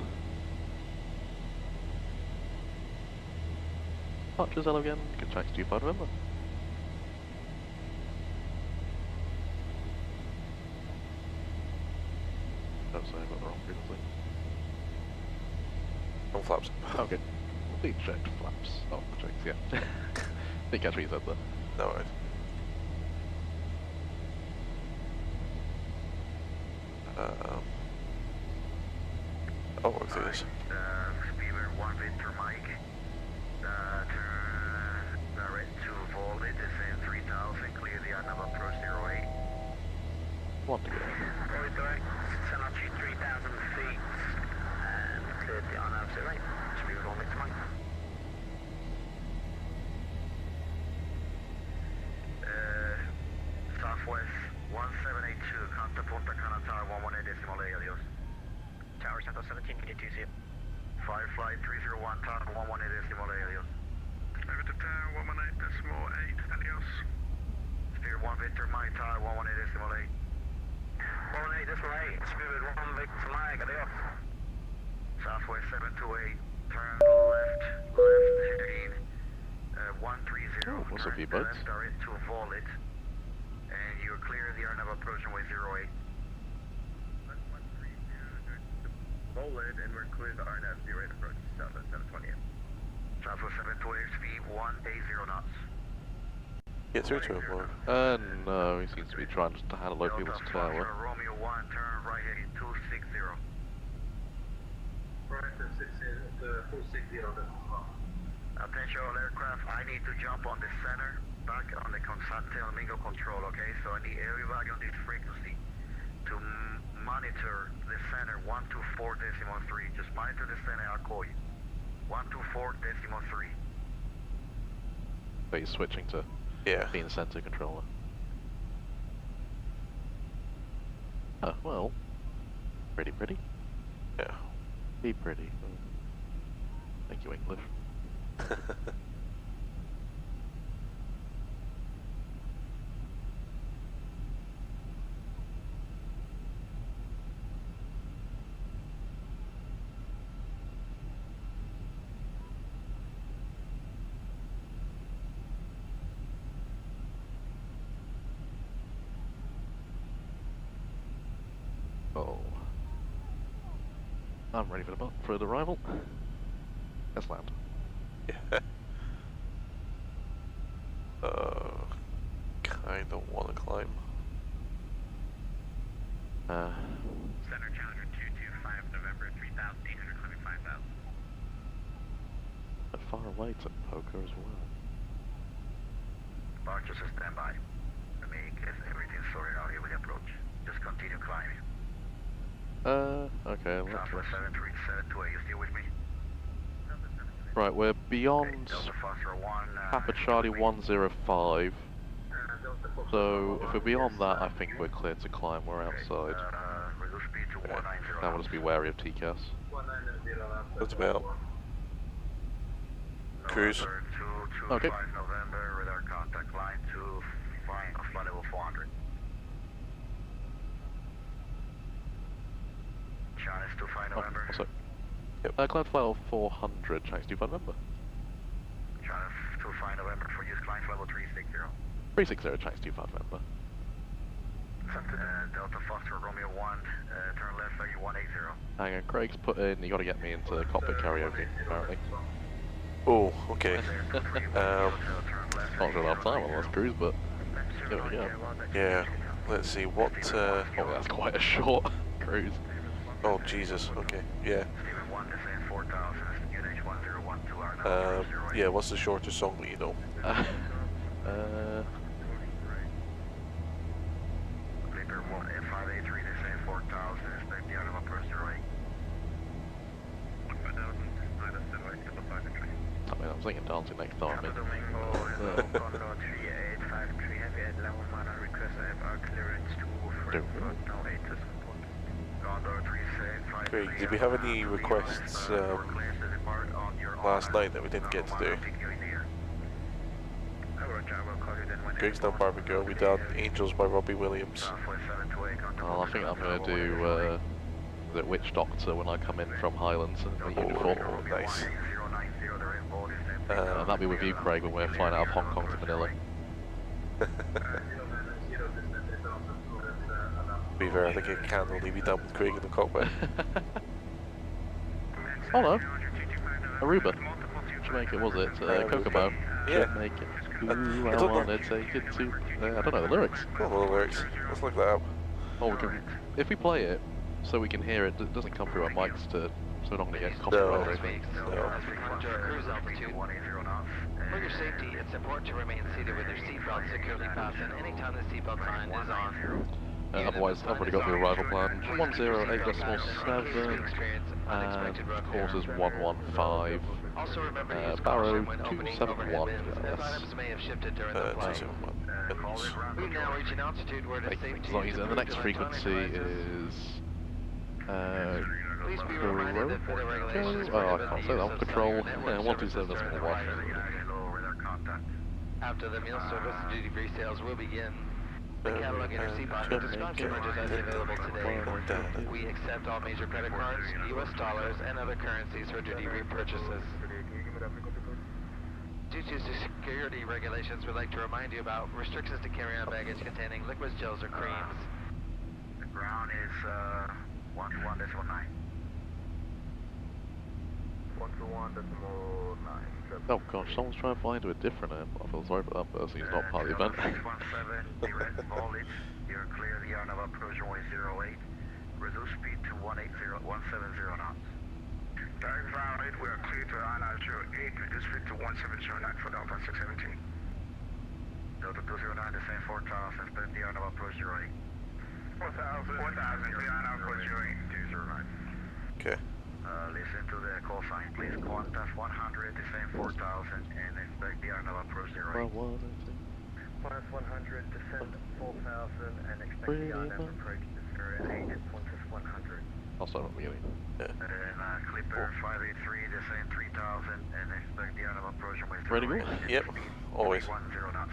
Archer's L again, good tracks 25 November. Oh, sorry, I got the wrong frequency. On flaps. Okay. Speed checked, flaps. Oh, checks, yeah. Didn't catch what you said there. No worries. I'll work through this. Speedbird 1 Victor Mike. Turn direct to Volvid, descend 3000, clear the on approach 08. Want to go. Volvid direct, send out you 3000 feet, and clear the on approach 08. Speedbird 1 Victor Mike. Southwest 1782, contact Punta Cana Tower 118.8, adios. Tower Central 17, can you see it? Firefly 301, Tower 118.8, adios. Over to tower 118.8, adios. Speedbird 1 Victor Mike, Tower 118.8. 118.8, Speedbird 1 Victor Mike, adios. Southwest 728, turn left heading 130. Oh, what's up, you turn buds? left direct to Volid, and you're clear of the RNAV approach runway 08. Volid, and we're clear the RNAV 08 approach, Southwest 728. Southwest 728, speed 180 knots. Get through to him, Mark. No, he seems to be trying to handle low people's tower. Romeo 1, turn right heading 260. Right to 260. Attention all aircraft, I need to jump on the center, back on the San Domingo control, okay? So I need everybody on this frequency to monitor the center 124.3. Just monitor the center, I'll call you. 124.3. But he's switching to being center controller. Oh, well. Pretty. Yeah. Be pretty. Thank you, English. Oh. I'm ready for the arrival. Let's land. Yeah. Kinda wanna climb. Center Challenger 225, November 3,800, climbing 5,000. And far away to POKAK as well. Archers are standby. Let me get everything sorted out here with the approach. Just continue climbing. Okay, let's... Southwest 73728, you still with me? Right, we're beyond Delta Foxtrot 1, Papa Charlie 105. So, if we're beyond that, I think we're clear to climb. We're outside. reduce speed to 190. Now we'll just be wary of TCAS. That's about. Cruise. Okay. November, radar contact line to flight level 400. China's 25 November. Also, climb flight level 400, Chinese 25 November. China's 25 November for use climb level 360. 360, Chinese 25 November. Delta Foxtrot Romeo 1, turn left, value 180. Hang on, Craig's put in, you gotta get me into cockpit karaoke, apparently. Oh, okay. Not sure I'll have time on this cruise, but here we go. Yeah. Let's see what. Oh, that's quite a short cruise. Oh Jesus. Okay. Yeah. Yeah. What's the shortest song that you know? I mean, I was thinking dancing next time. Craig, did we have any requests last night that we didn't get to do? Greg's done Barbie Girl, we done Angels by Robbie Williams. Well, I think I'm going to do the Witch Doctor when I come in from Highlands in the uniform. Nice. And that'll be with you, Craig, when we're flying out of Hong Kong to Manila. Be fair, I think it can only be done with Craig in the cockpit. Oh no, Aruba. Jamaica, was it? Kokomo. Yeah. Jamaica. Ooh, I wanna take it to... I don't know the lyrics. I don't know the lyrics. Let's look that up. Or we can... If we play it, so we can hear it, it doesn't come through our mics so we're not going to get copyright or anything. Cruise altitude. For your safety, it's important to remain seated with your seatbelt securely fastened anytime the seatbelt sign is on. Otherwise, I've already got the arrival plan. 108.7 and course is 115. Also remember to use Barrow caution when opening 271. overhead bins, as items may have shifted during the flight. 271. We've now reached an altitude where it is safe to As long use as the next frequency is... Please be reminded that further regulations oh, I prohibit can't the say use that. of Control, cellular network 127 services during the 1. flight. After the meal service, duty-free sales will begin. The catalog in your seat pocket describes the merchandise available today. We accept all major credit cards, US dollars, and other currencies for duty-free purchases. Due to security regulations, we'd like to remind you about restrictions to carry on baggage containing liquids, gels, or creams. The ground is 121.9. 121.9. Oh gosh, someone's trying to fly into a different airport. I feel sorry for that person, he's not part of the event. 617, direct voltage, you're clear the yarn of approach runway 08. Reduce speed to 170 knots. Direct valid, we are clear to honor 08, reduce speed to 1709 for Delta 617. Delta 209, descend 4000, spend the yarn of approach 08. 4,000, Juliana, approach 209. Okay. Listen to the call sign, please. Qantas 100, descend 4,000, and expect the Arnold approach 08. Qantas 100, descend 4,000, and expect the Arnold approach 08 at Qantas 100. I'll start at the beginning. Yeah. And then Clipper 583, descend 3,000, and expect the Arnold approach with 08. Ready to go? Yep. Always. 10 knots.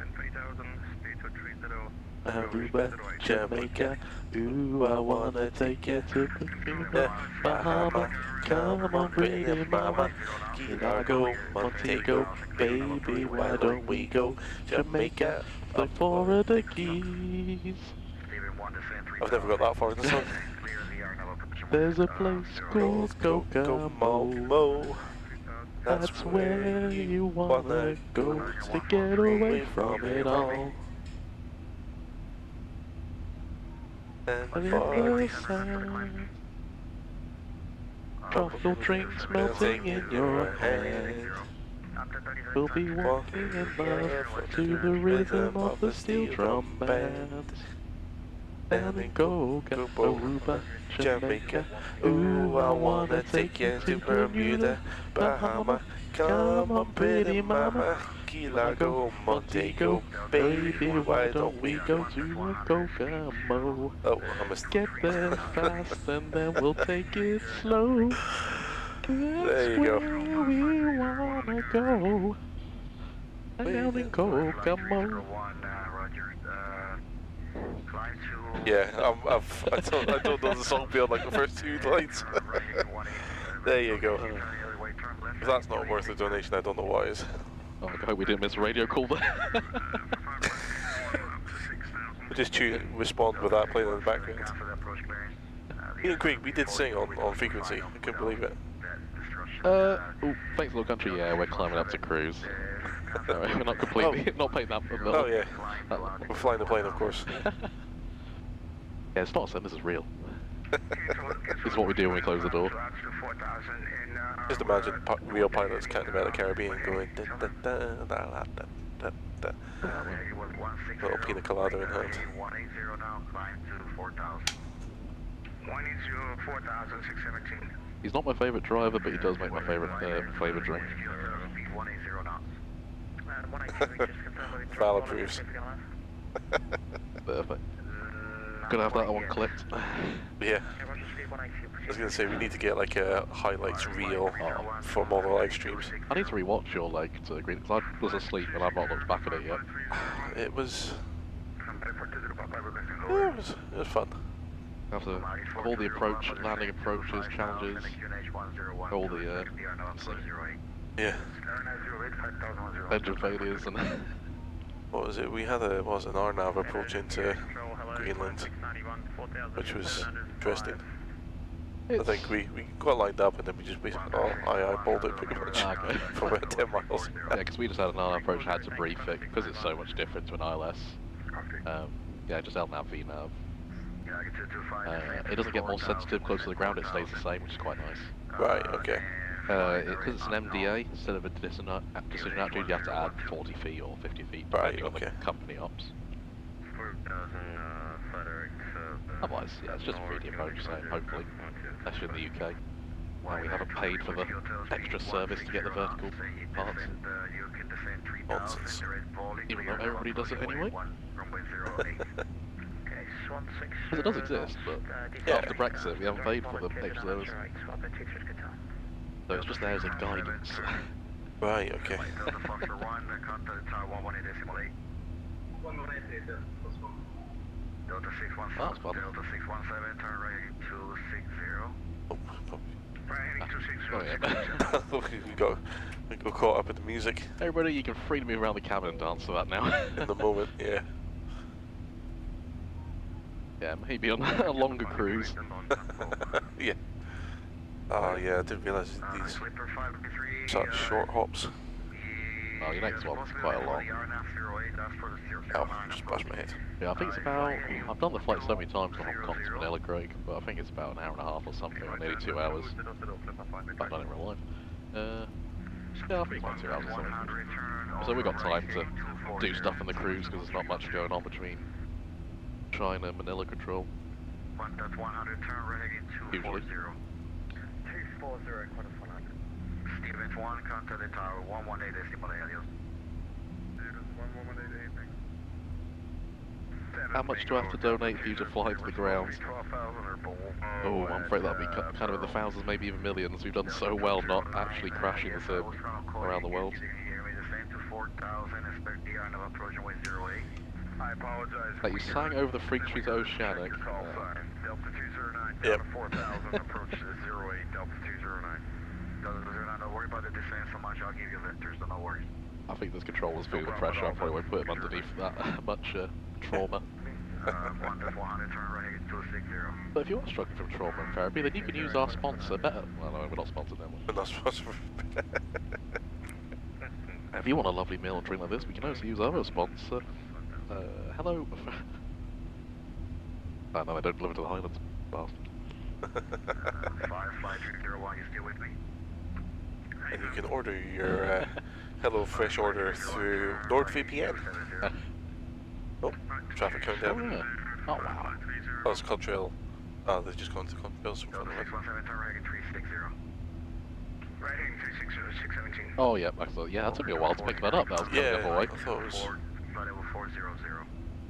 And 3,000, speed to 30. Aruba, Jamaica, ooh, I wanna take you to Bermuda, Bahama, come on pretty mama, Key Largo, Montego, baby, why don't we go Jamaica, the Florida Keys. I've never got that far in the song. There's a place called Kokomo, that's where you wanna go to get away from it all. And in the sun, tropical drinks melting in your hand. We'll be walking in love to the rhythm of the steel drum band. And in Coca, Aruba, Jamaica, ooh, I wanna take you to Bermuda, Bahama, come on pretty mama, Key Largo, Montego, baby, why don't we go to a Kokomo? Oh, I missed. Get there fast and then we'll take it slow. There you go. That's where we wanna go. Down in Kokomo. Yeah, I don't know the song beyond like the first 2 lines. There you go. If that's not worth a donation, I don't know what is. Oh, I hope we didn't miss a radio call there. We'll just respond with that playing in the background. Me and Craig, we did sing on frequency. I couldn't believe it. Oh, thanks, little country. Yeah, we're climbing up to cruise. Alright, we're not completely not playing that. Oh yeah, we're flying the plane, of course. Yeah, it's not a sim. This is real. This is what we do when we close the door. Just imagine real pilots counting about the Caribbean going da da da da da da da. Little pina colada in hand. 180 now, climb to 4,000. 180, 4,617. He's not my favourite driver, but he does make my favourite flavour drink. 180 now. Valid proofs. Perfect. Gonna have that one clipped. Yeah. I was gonna say we need to get like a highlights reel for more live streams. I need to rewatch your leg to agree because I was asleep and I've not looked back at it yet. It was. Yeah, it was fun. After all the approach, landing approaches, challenges, all the Yeah. engine failures and. What was it? We had an RNAV approach into Greenland, which was interesting. I think we got lined up and then we just basically eyeballed it pretty much for about 10 miles. Yeah, because we just had an RNAV approach, had to brief it because it's so much different to an ILS. Yeah, just LNAV, VNAV. It doesn't get more sensitive close to the ground, it stays the same, which is quite nice. Right, okay. Because it's an MDA, instead of a decision altitude, you have to add 40 feet or 50 feet, depending on the company ops. Otherwise, yeah, it's just a 3D approach, so hopefully, especially in the UK. And we haven't paid for the extra service to get the vertical parts. Nonsense. Even though everybody does it anyway. Because it does exist, but after Brexit, we haven't paid for the extra service. So it's just there as a guidance. Right, okay. Delta 617, That's fun. Delta 617, turn right 260. Oh yeah. we got caught up in the music. Everybody, you can freely move around the cabin and dance to that now. In the moment, yeah. Yeah, maybe on a longer cruise. Yeah. Oh yeah, I didn't realise these such short hops. Oh, your next one's quite a lot. Oh, just bashed my head. Yeah, I think it's about, I've done the flight so many times to Hong Kong to Manila, Craig, but I think it's about an hour and a half or something, or nearly 2 hours. I've done it in real life. Yeah, I think it's about 2 hours or something. So we've got time to do stuff in the cruise because there's not much going on between China, Manila control. That's 100, turn right again, 240. 240, quarter 100. Stevens 1, contact the tower, 118, estimate, adios. Stevens 1118, thanks. How much do I have to donate for you to fly to the ground? Oh, I'm afraid that'll be kind of in the thousands, maybe even millions. We've done so well not actually crashing the sim around the world. I apologize. Like you sang over the frequencies Oceanic. Delta 209, Yep. 4000, approach 08, Delta 209. Delta 209, don't worry about the descent so much, I'll give you vectors, so no worries. I think this controller's feeling the pressure. I probably won't put him underneath that much trauma. 100, turn right again, 260. But if you are struggling from trauma and therapy, then you can use our sponsor better. Well, no, we're not sponsored then. We're not supposed to. If you want a lovely meal and drink like this, we can also use our sponsor. Hello. Oh no, I don't deliver to the Highlands, bastard. Firefly 301, you still with me? And you can order your HelloFresh order through NordVPN. Oh, traffic countdown. Oh, yeah. Oh wow. Oh, it's Contrail. Oh, they've just gone to Contrails in front of it. 617, turn right again, 360. Right again, 360, 617. Oh yeah, I thought, yeah, that took me a while to pick that up. That was coming up all right. I thought it was. Level 400.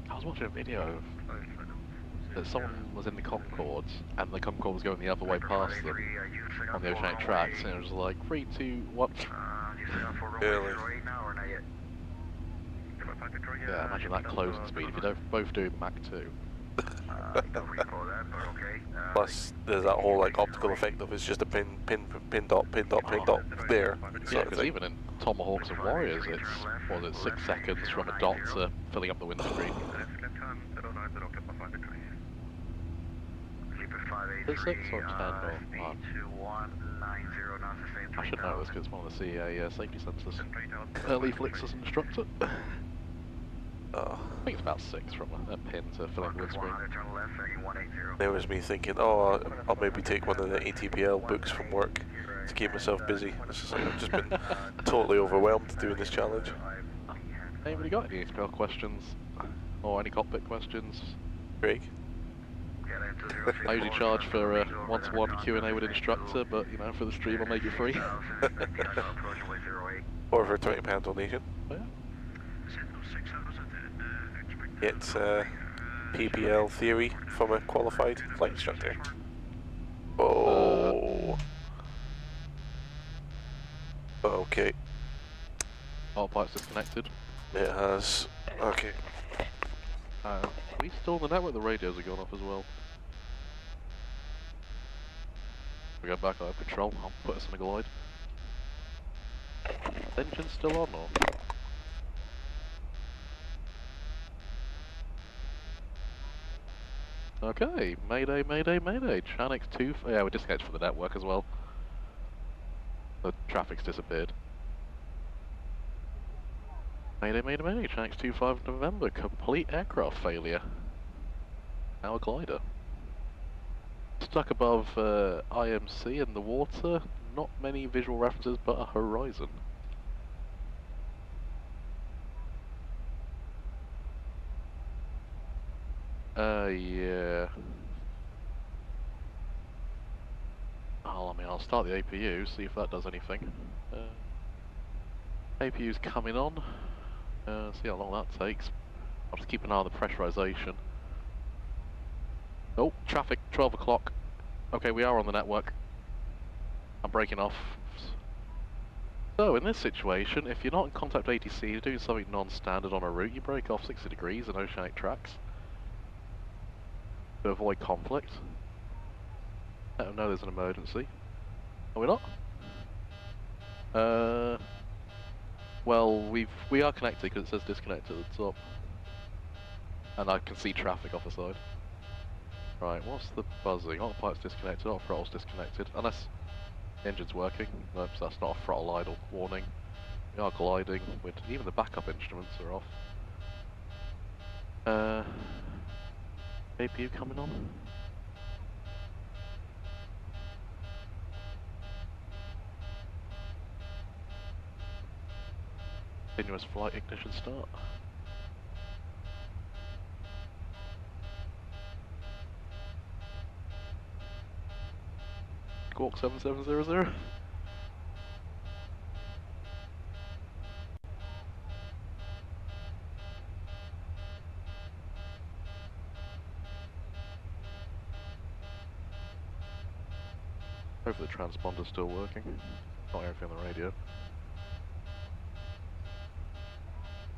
I was watching a video that someone was in the Concords, and the Concorde was going the other way past them on the oceanic tracks, and it was like 3, 2, 1. Really? Yeah, imagine that closing speed if you don't both do Mach 2. Plus, there's that whole like optical effect of it's just a pin dot there. Yeah, because even in Tomahawks and Warriors, it's, what is it, 6 seconds from a dot to filling up the windscreen. Is it 6 or 10 or 1? I should know this because it's one of the CAA safety sensors. Early flicks as an instructor. I think it's about 6 from a pin to fill up the windscreen. There was me thinking, oh, I'll maybe take one of the ATPL books from work to keep myself busy. It's just like, I've just been totally overwhelmed doing this challenge. Anybody got any ATPL questions? Or any cockpit questions? Craig? I usually charge for one-to-one Q&A with instructor, but you know, for the stream I'll make it free. Or for a £20 donation. Oh, yeah. Get PPL theory from a qualified flight instructor. Oh. Okay. Autopilot's disconnected. It has. Okay. We still on the network, the radios are going off as well. We go back out of control, I'll put us in a glide. Engine's still on or? Okay, mayday, mayday, mayday. Chanix 2, yeah, we're disconnected from the network as well. The traffic's disappeared. Mayday, mayday, mayday. Chanix 25 November, complete aircraft failure. Our glider. Stuck above IMC in the water, not many visual references but a horizon. Yeah. I'll start the APU, see if that does anything. APU's coming on. See how long that takes. I'll just keep an eye on the pressurization. Oh, traffic, 12 o'clock. Okay, we are on the network. I'm breaking off. So, in this situation, if you're not in contact with ATC, you're doing something non-standard on a route, you break off 60 degrees in oceanic tracks to avoid conflict. Let them know there's an emergency. Are we not? Well, we are connected because it says disconnected at the top. And I can see traffic off the side. Right, what's the buzzing? Autopilot's disconnected, autothrottle's disconnected. Unless the engine's working. Nope, so that's not a throttle idle warning. We are gliding, with even the backup instruments are off. APU coming on. Continuous flight ignition start. Squawk 7700. Hopefully the transponder's still working. Not everything on the radio.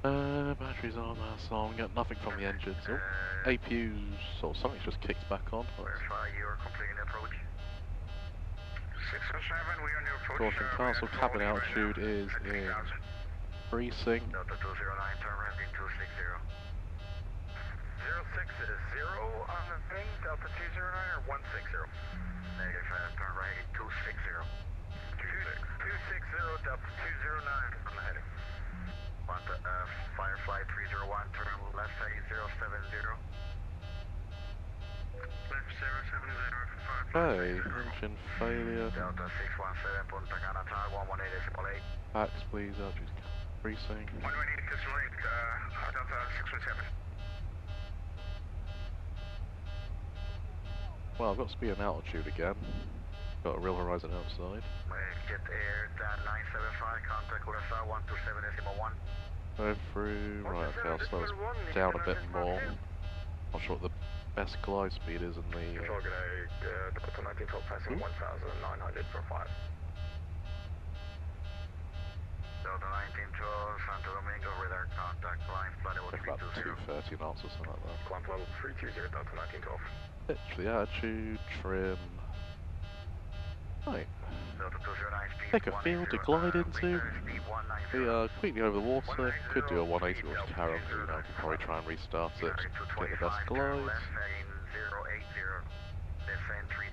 Batteries on, that's on. Got nothing from the engines. Oh, APUs or something's just kicked back on. Verify you are completing the approach. 607, we are near approach. Caution, castle cabin altitude is increasing. Delta 209, turn right being 260. 06 is 0 on the thing, Delta 209 or 160? Negative, turn right 260. 260, Delta 209 on the heading. Firefly 301, turn left heading 070. Left 070, Hey, engine failure. Delta 617, Punta Cana, Tower 118.8. Backs please, altitude increasing. 118.8, Delta 617. Well, I've got speed and altitude again. Got a real horizon outside. Jet Air, Dan 975, contact LSR 127.1. Go through, right, okay, I'll slow us down a bit more. Not sure what the best glide speed is in the... Target A, Delta 19 top passing 1,900 for 5. Delta 1912, Santo Domingo, radar contact, line flight level About 320. 230 knots or something like that. Climb level 320, Delta 1912. Pitch for the attitude, trim. Right. Delta 209, speed Pick a field to glide into. We are completely over the water. Could do a 180 or just carry on, you know, probably try and restart it, get the best glide. Left heading 080, descend 3,000.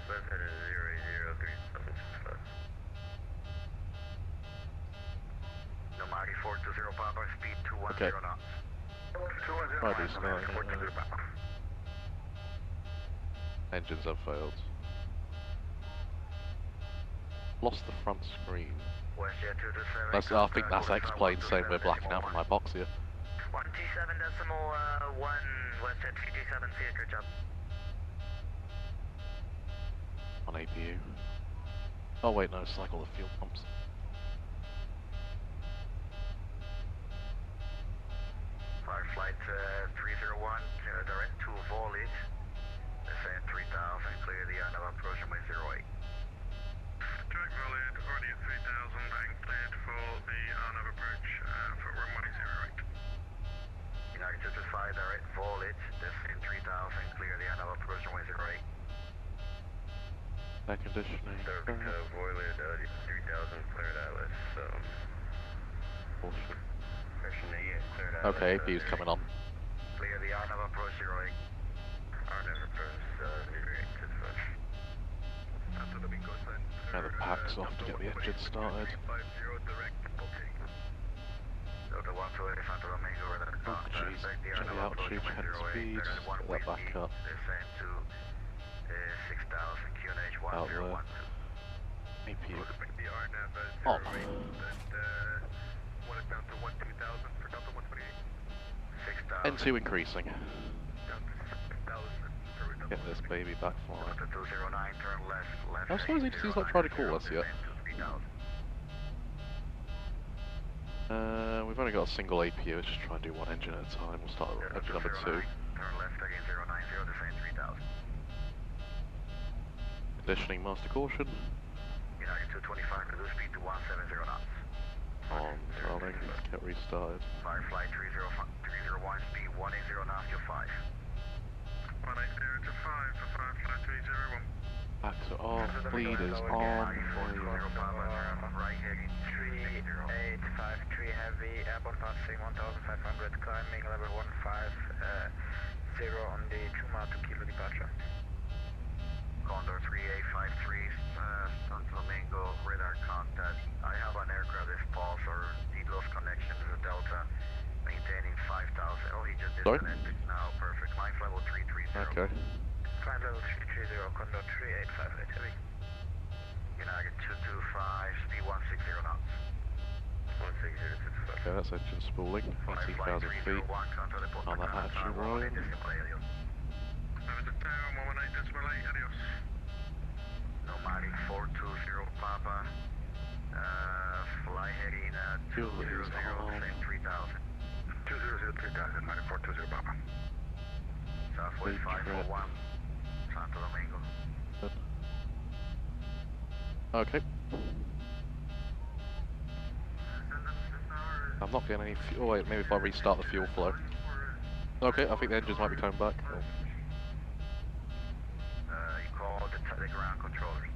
Left heading 080, 3,000. Nomadi 420 Papa, speed 210 Okay. knots. Might be starting. Engines have failed. Lost the front screen. WestJet 227. That's, I think that's explains saying we're blacking out from my box here. 127.1, WestJet 227, see a good job. On APU. Oh wait, no, it's like all the fuel pumps. Fireflight 301, direct to volage. Descend 3,000, clear the end of approach runway 08. Direct volage, already at 3,000, and cleared for the end of approach for runway 08. United 225, direct volage, descend 3,000, clear the end of approach runway 08. Air conditioning. Void 3,000, cleared Atlas. Bullshit. Cleared Atlas. Okay, APU's coming on. Clear the end of approach 08. Now the pack's off to get the engine started. Oh jeez, check the altitude, check the speed, get that back up. Out there. APU. On. N2 increasing. Get this baby back flying. How slow is ATC's not tried to call us yet? We've only got a single APU, let's just try and do one engine at a time. We'll start with engine number 2. Conditioning master caution. On, darling, let's get restarted. Firefly 301, speed 180 knots to 5. 180 to 5 for Firefly 301. Backs are off, bleed is on. Right heading 3853 heavy, airborne passing 1,500, climbing level 150 on the 2 mile to kilo departure. Condor 3853, San Domingo, radar contact. I have an aircraft this pulse or need lost connection to the Delta, maintaining 5,000. Oh, he just disconnected. Now, perfect. Line level 330. Okay. Climb level 330, Condor 3858 heavy. United 225, speed 160 knots. 160 Okay, that's engine spooling, 18,000 feet on that IGROM. Nomadic 420 Papa. Fly heading 200, same 3000. 200, 3000, Nomadic 420 Papa. Southwest 541, Santo Domingo. Okay. I'm not getting any fuel. Oh wait, maybe if I restart the fuel flow. Okay, I think the engines might be coming back. Oh. You call the ground controllers.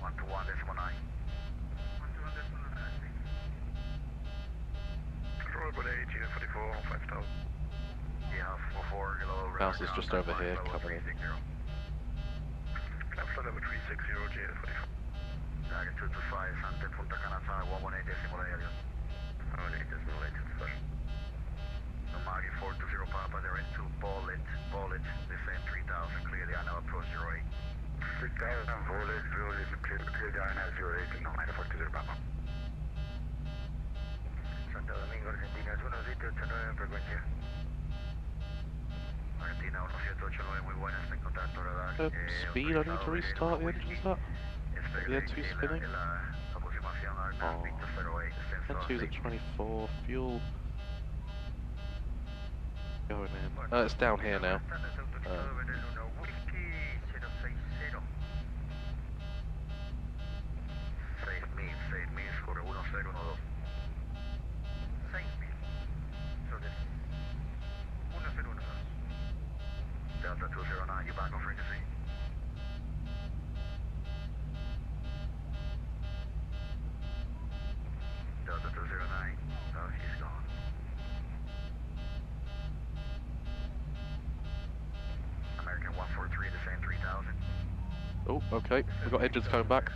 121.9. Control by the 1844, 5000. Yeah, 44, hello. House is just over here, coming in. Flight level 360, JS44. Target 225, Santa Punta Cana, 118 decimal area. 118 decimal area, special. Nomadi 420 Papa, they're into Bullet, the same 3000, clear the INAV approach 08. 3000, Bullet, clear the INAV 08, Nomadi 420 Papa. Santo Domingo, Argentina, 1789 frecuencia. Argentina 1789, muy buena, está en contacto, radar. Speed, I need to restart the engines up. Yeah, 2 spinning. Oh. 10-2's at 24, fuel going in. It's down here now. Save me, score 1012. Save me. So this 1012. Delta 209, you back on frequency. Delta 209, oh, she's gone. American 143, the same 3000. Oh, okay, we've got engines coming back.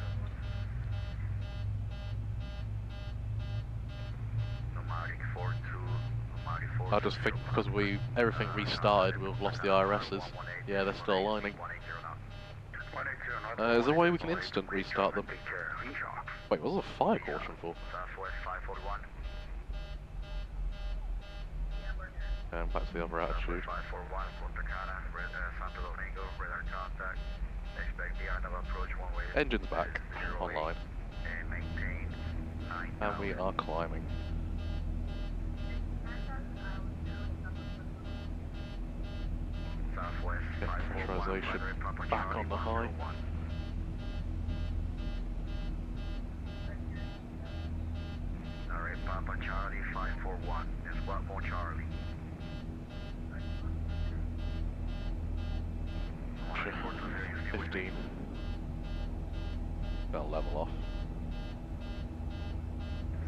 I just think because everything restarted, we've lost the IRSs. Yeah, they're still aligning. Is there a way we can instant restart them? Wait, what was a fire caution for? And back to the other attitude. Engines back, online. And we are climbing. Get pressurization back on the high. Alright, Papa Charlie 541. That's what more Charlie. 15. That'll level off.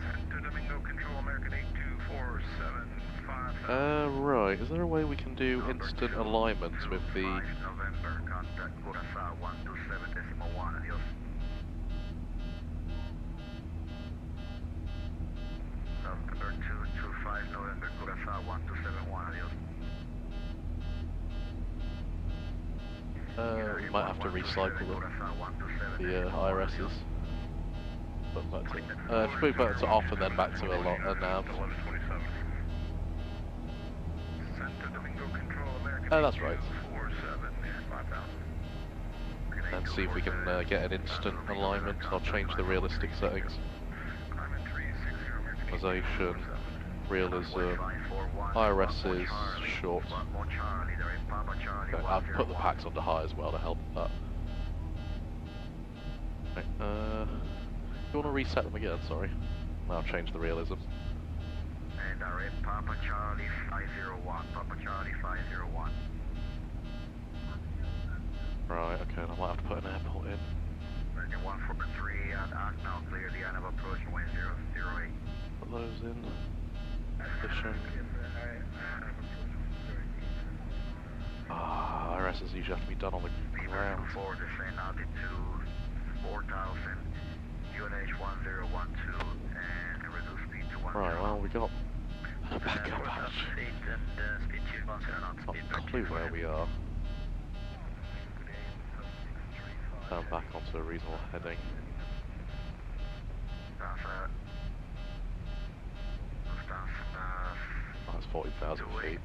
Santo Domingo Control, American 8247. Right, is there a way we can do instant alignment with the... November, contact Curaçao 127.1, adios. November 225, November, Curaçao 1271, adios. We might have to recycle them, the IRSs. But back to, if we go back to off and then back to a nav. That's right. And see if we can get an instant alignment. I'll change the realistic settings. Optimization, realism, IRS is short. Okay, I've put the packs onto high as well to help that. Okay, you want to reset them again? Sorry. I'll change the realism. And Papa Charlie 501, Papa Charlie 501. Right, okay, I might have to put an airport in. American 143 at now clear the end of approach 1008. Put those in. Position. IRSs usually have to be done on the ground. For descent altitude 4000, UNH 1012, and reduce speed to 10. Right, well, we got a backup hatch. Not a clue where we are. Down back onto a reasonable heading. That's 40,000 feet.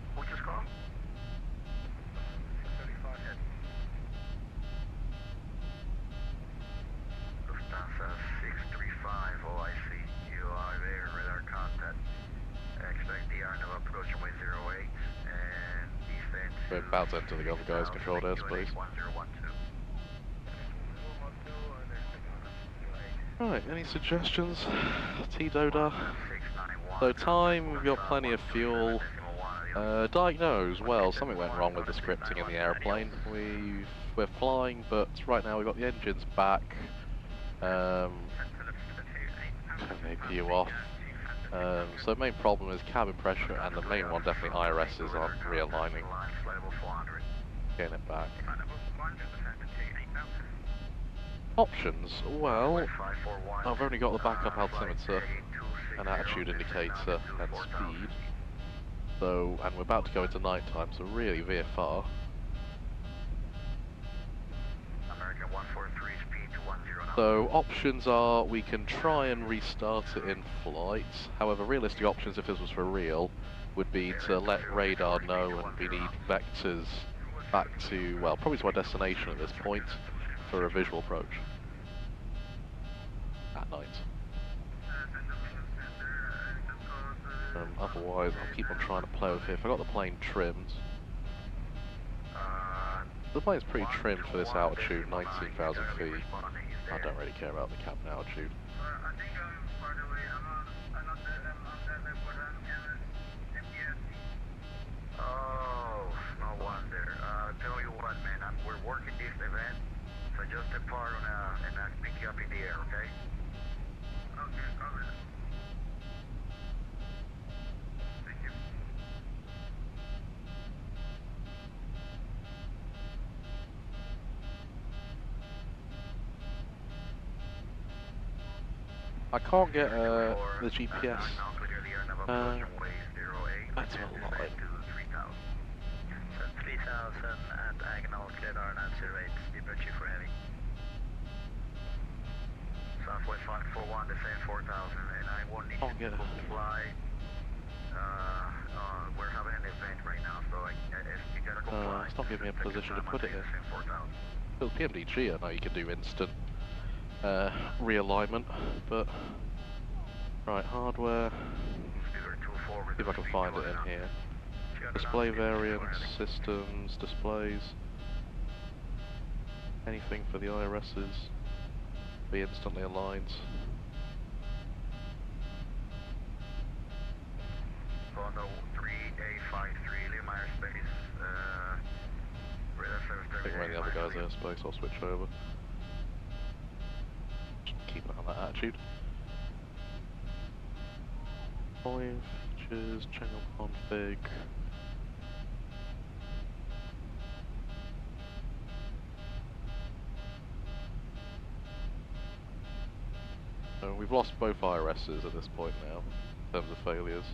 About to enter the other guy's controlled airspace. Right, any suggestions? T-Doda. So time, we've got plenty of fuel. Diagnose, well, something went wrong with the scripting in the airplane. We're flying, but right now we've got the engines back. Turn the APU off. So the main problem is cabin pressure, and the main one definitely IRSs aren't realigning. Getting it back. Options, well, I've only got the backup altimeter, an attitude indicator, and speed. So, and we're about to go into night time, so really VFR. So options are, we can try and restart it in flight. However, realistic options, if this was for real, would be to let radar know, and we need vectors back to, well, probably to our destination at this point for a visual approach at night. Otherwise, I'll keep on trying to play with it. If I got the plane trimmed, the plane's pretty trimmed for this altitude, 19,000 feet. I don't really care about the cabin altitude. Oh, no wonder. Tell you what, man, we're working this event, so just depart and I'll pick you up in the air, okay? Okay, over. Thank you. I can't get the GPS back to a line. 3000 and diagonal cleared R90 rates, departure for heavy. Southwest 541, the same 4000, and I won't need to fly. We're having an event right now, so if you gotta go fly. It's not giving me a position to put it in. If it was PMDG, I know you could do instant realignment, but right, hardware, see if I can find it in here. Display variants, systems, displays, anything for the IRSs, be instantly aligned. Bondo 3A53, Lima airspace, radar service. I think we're in the other guy's airspace, I'll switch over. Keep an eye on that attitude. 5 features, channel config. So we've lost both IRSs at this point now, in terms of failures.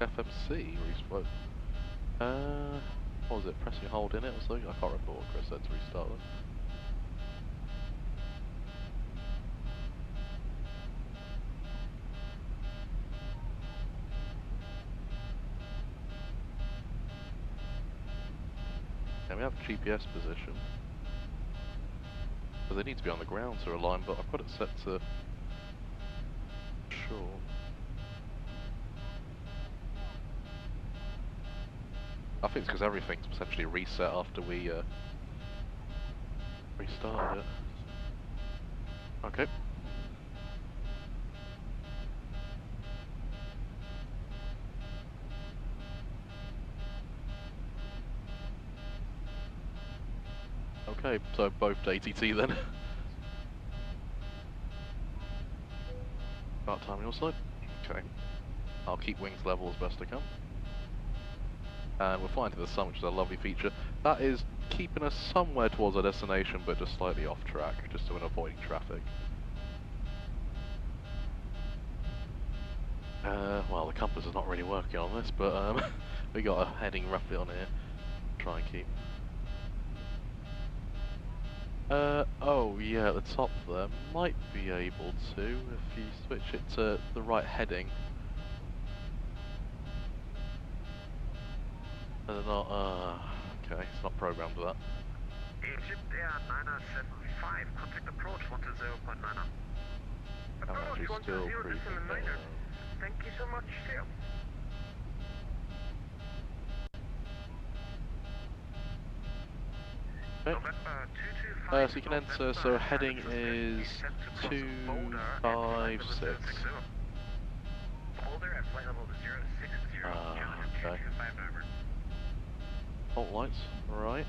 FMC restart. What was it? Pressing hold in it or something? I can't remember what Chris said to restart them. Yeah, we have GPS position. But they need to be on the ground to align, but I've got it set to shore. I think it's because everything's essentially reset after we restarted it. Okay. Okay, so both ATT then. Start time on your side. Okay. I'll keep wings level as best I can. And we're flying to the sun, which is a lovely feature. That is keeping us somewhere towards our destination, but just slightly off track, just so we're avoiding traffic. Well, the compass is not really working on this, but we got a heading roughly on here. Try and keep. Oh yeah, at the top there, might be able to, if you switch it to the right heading. They're not, okay, it's not programmed for that. Egypt Air 975, contact approach 120.9. Approach Actually still 120.9. creeping. Thank you so much, see ya. Okay. So you can enter, so heading is 256. Boulder at flight level 060. Okay. Fault lights, right.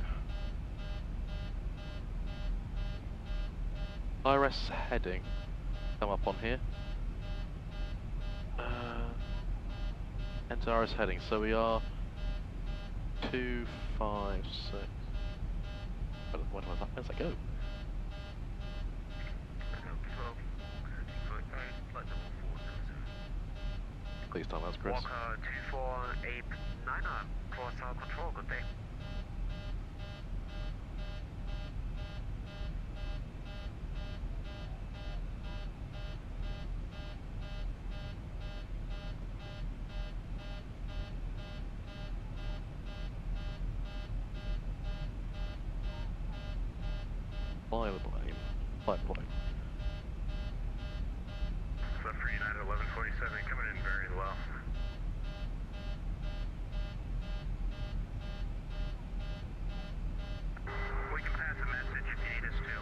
IRS heading, come up on here. Enter IRS heading, so we are 256. Where's that go? Please tell me that's Chris. Walker 2489, cross our control, good day. Fly the plane. Fly the plane. Left for United 1147, coming in very low. We can pass a message if you need us to.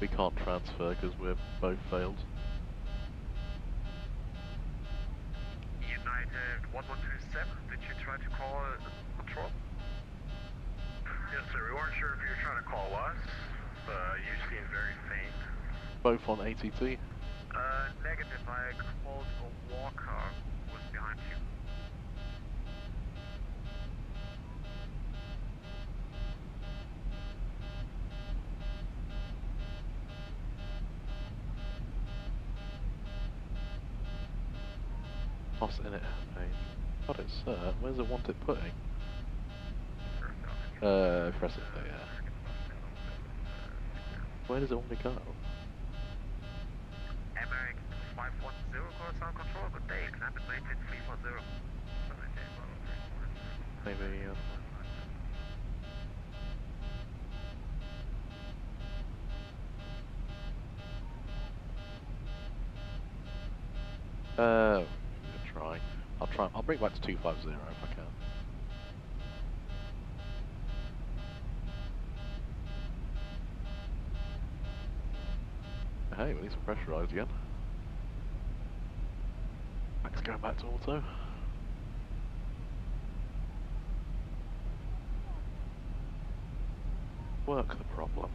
We can't transfer because we're both failed. United 1127, did you try to call control? Yes sir, we weren't sure if you were trying to call us. You seem very faint. Both on ATT. Negative, I called a Walker who was behind you. What's in it? What it's where's it want it putting? Press it there, yeah. Where does it want to go? American 510, call sound control, good day, climb at 340. Maybe, try. I'll bring it back to 250 if I can. Hey, at least we're pressurised again. Let's go back to auto. Work the problem.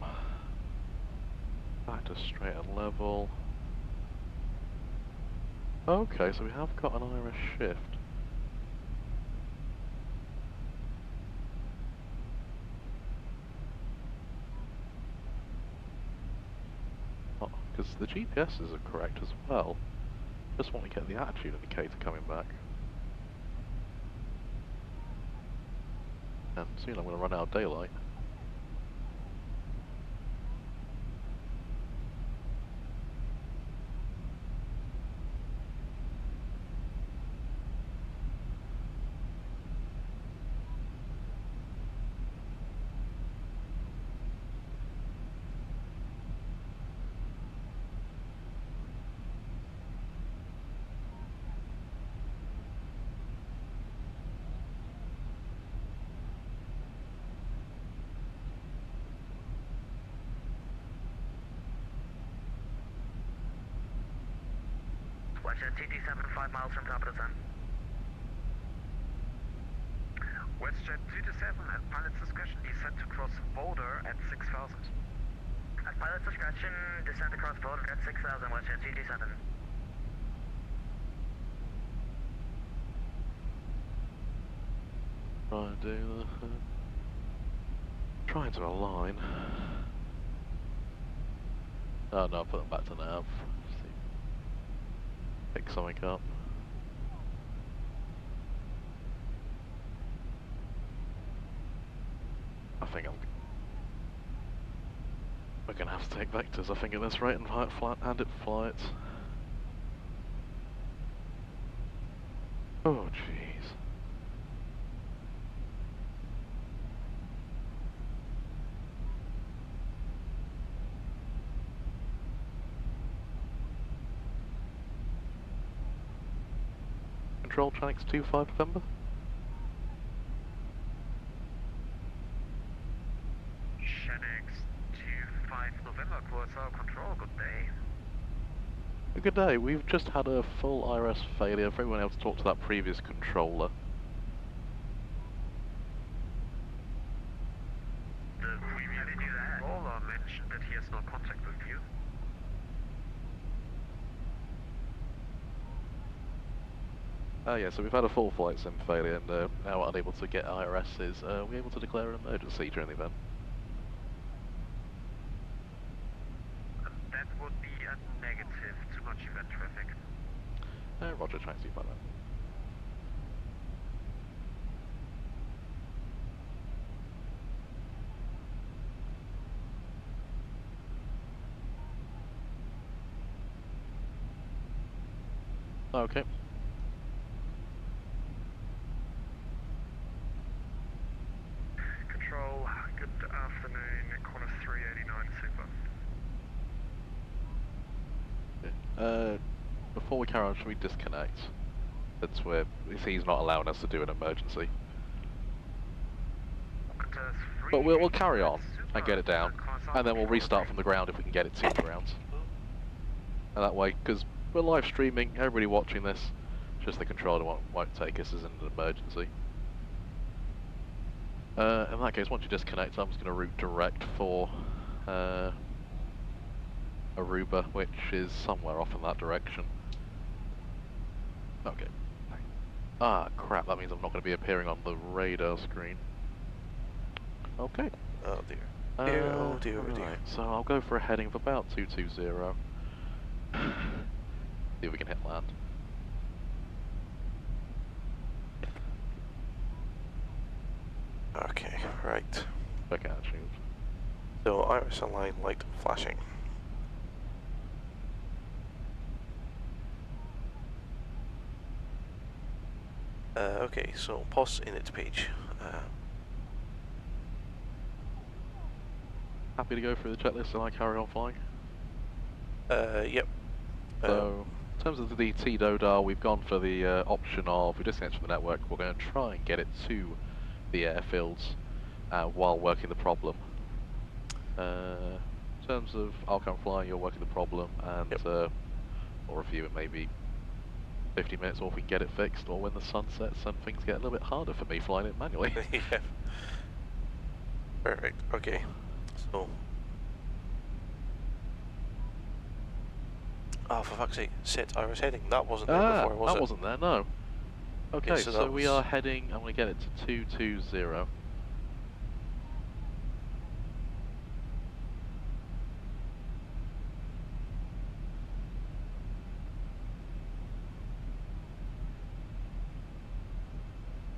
Back to straight and level. Okay, so we have got an Irish shift. Oh, because the GPSs are correct as well. Just want to get the attitude indicator coming back. And soon I'm going to run out of daylight. Western TD7, 5 miles from top of the sun. Western TD7, at pilot's discretion, descent to cross VODER at 6,000. At pilot's discretion, descent across VODER at 6,000, Western TD7. Trying to align. Oh no, I'll put them back to nav. See. Pick something up. I think I'm... We're gonna have to take vectors, I think, at this rate and flight. Oh, jeez. Control Tranix 25 November. Tranix 25 November, Quarter Control, good day. Good day, we've just had a full IRS failure for everyone else to talk to that previous controller. The previous controller mentioned that he has no contact with you. Yeah, so we've had a full flight sim failure and now we're unable to get IRSs. Are we able to declare an emergency during the event? That would be a negative, too much event traffic. Roger, trying to see about that. Okay. Control, good afternoon, corner 389 Super. Before we carry on, should we disconnect? That's where he's not allowing us to do an emergency. But we'll carry on and get it down, and then we'll restart from the ground if we can get it to the ground. And that way, because we're live streaming, everybody watching this, just the controller won't take us as an emergency. In that case, once you disconnect, I'm just going to route direct for Aruba, which is somewhere off in that direction. Okay. Ah, crap, that means I'm not going to be appearing on the radar screen. Okay. Oh dear. Oh dear, oh dear. Right, so I'll go for a heading of about 220. See if we can hit land. Okay, right. Back attitude. So iris align light flashing. Okay, so pause init page. Happy to go through the checklist and I carry on flying? Yep. So, in terms of the TDODAR, we've gone for the option of, we disconnect from the network, we're going to try and get it to the airfields while working the problem. In terms of outcome flying, you're working the problem, and yep. We'll review it maybe 50 minutes, or if we can get it fixed, or when the sun sets and things get a little bit harder for me flying it manually. Yeah. Perfect, okay. So... Oh, for fuck's sake, set iris heading. That wasn't there before, was it? That wasn't there, no. Okay, Okay, so we are heading, I'm going to get it to 220.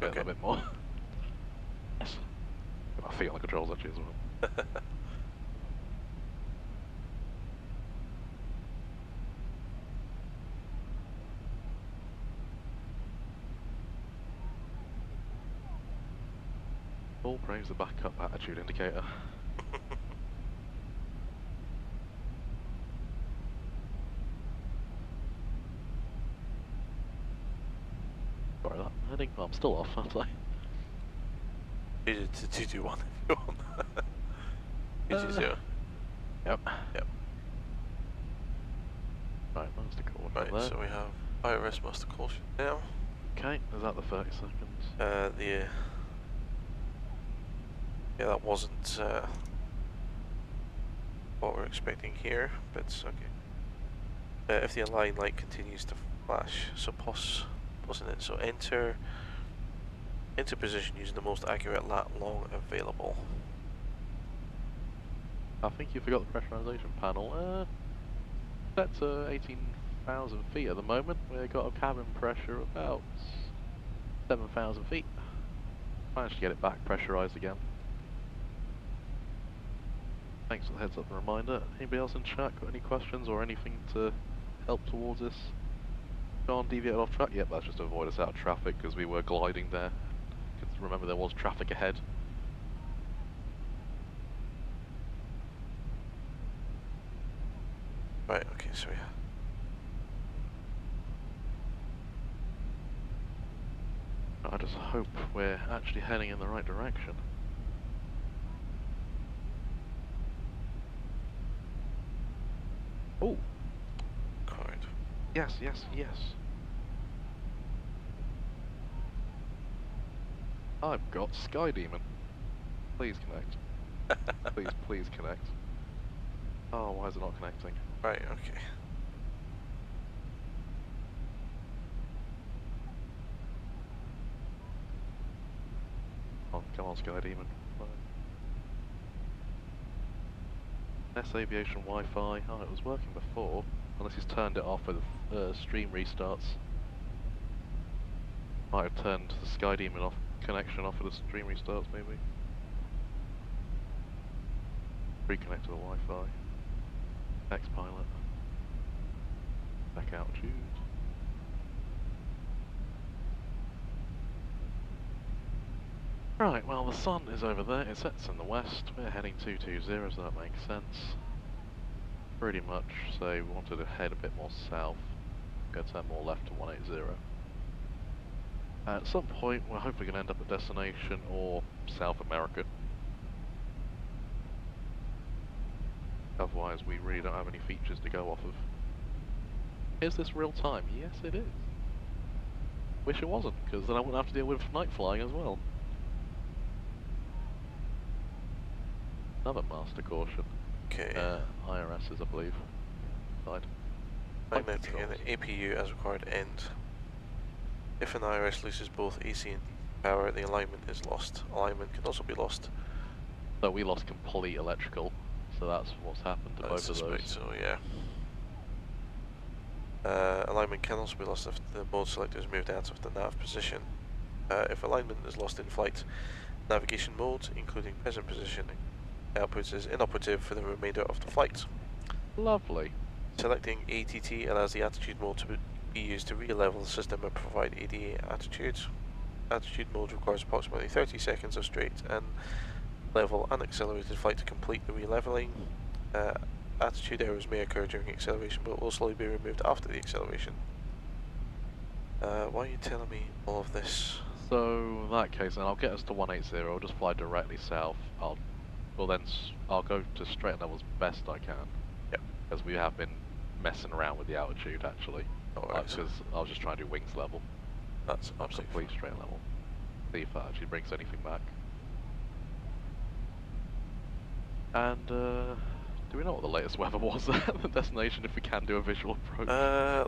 Okay. A bit more. Yes. Got my feet on the controls actually as well. All praise the backup attitude indicator. Sorry, that heading. Oh, I'm still off, aren't I? You did 221 if you want. 220. Yep. Yep. Right, master caution Right, there. so we have IRS master caution now. Okay, is that the 30 seconds? Yeah, that wasn't what we're expecting here, but it's okay. If the align light continues to flash, so pause in it. So enter position using the most accurate lat long available. I think you forgot the pressurization panel. Set to 18,000 feet at the moment. We've got a cabin pressure of about 7,000 feet. Managed to get it back pressurized again. Thanks for the heads up and reminder. Anybody else in chat got any questions or anything to help towards this? John deviated off track? Yep, that's just to avoid us out of traffic because we were gliding there. Remember there was traffic ahead. Right, okay, so yeah. I just hope we're actually heading in the right direction. Oh! Correct. Yes, yes, yes. I've got Sky Demon. Please connect. Please, please connect. Oh, why is it not connecting? Right, okay. Oh, come on, Sky Demon. S Aviation Wi-Fi. Oh, it was working before. Unless he's turned it off with stream restarts. Might have turned the Sky Demon off. Connection off with the stream restarts, maybe. Reconnect to the Wi-Fi. X-Pilot. Back altitude. Right, well the sun is over there, it sets in the west, we're heading 220, so that makes sense. Pretty much, so we wanted to head a bit more south, go turn more left to 180. At some point we're hopefully going to end up at destination or South America. Otherwise we really don't have any features to go off of. Is this real time? Yes it is. Wish it wasn't, because then I wouldn't have to deal with night flying as well. Another master caution. Okay. IRSs, I believe. Side. Magnetic and APU as required end. If an IRS loses both AC and power, the alignment is lost. Alignment can also be lost. So we lost complete electrical, so that's what's happened to both of those. So yeah. Alignment can also be lost if the mode selector is moved out of the nav position. If alignment is lost in flight, navigation mode, including present positioning, output is inoperative for the remainder of the flight. Lovely. Selecting ATT allows the attitude mode to be used to re-level the system and provide ADA attitude. Attitude mode requires approximately 30 seconds of straight and level unaccelerated flight to complete the re-leveling. Attitude errors may occur during acceleration but will slowly be removed after the acceleration. Why are you telling me all of this? So in that case then I'll get us to 180, I'll just fly directly south. I'll go to straight levels best I can. Yep. Because we have been messing around with the altitude actually. Alright. Because I was just trying to do wings level. That's absolutely complete straight level. See if that actually brings anything back. And do we know what the latest weather was at the destination if we can do a visual approach?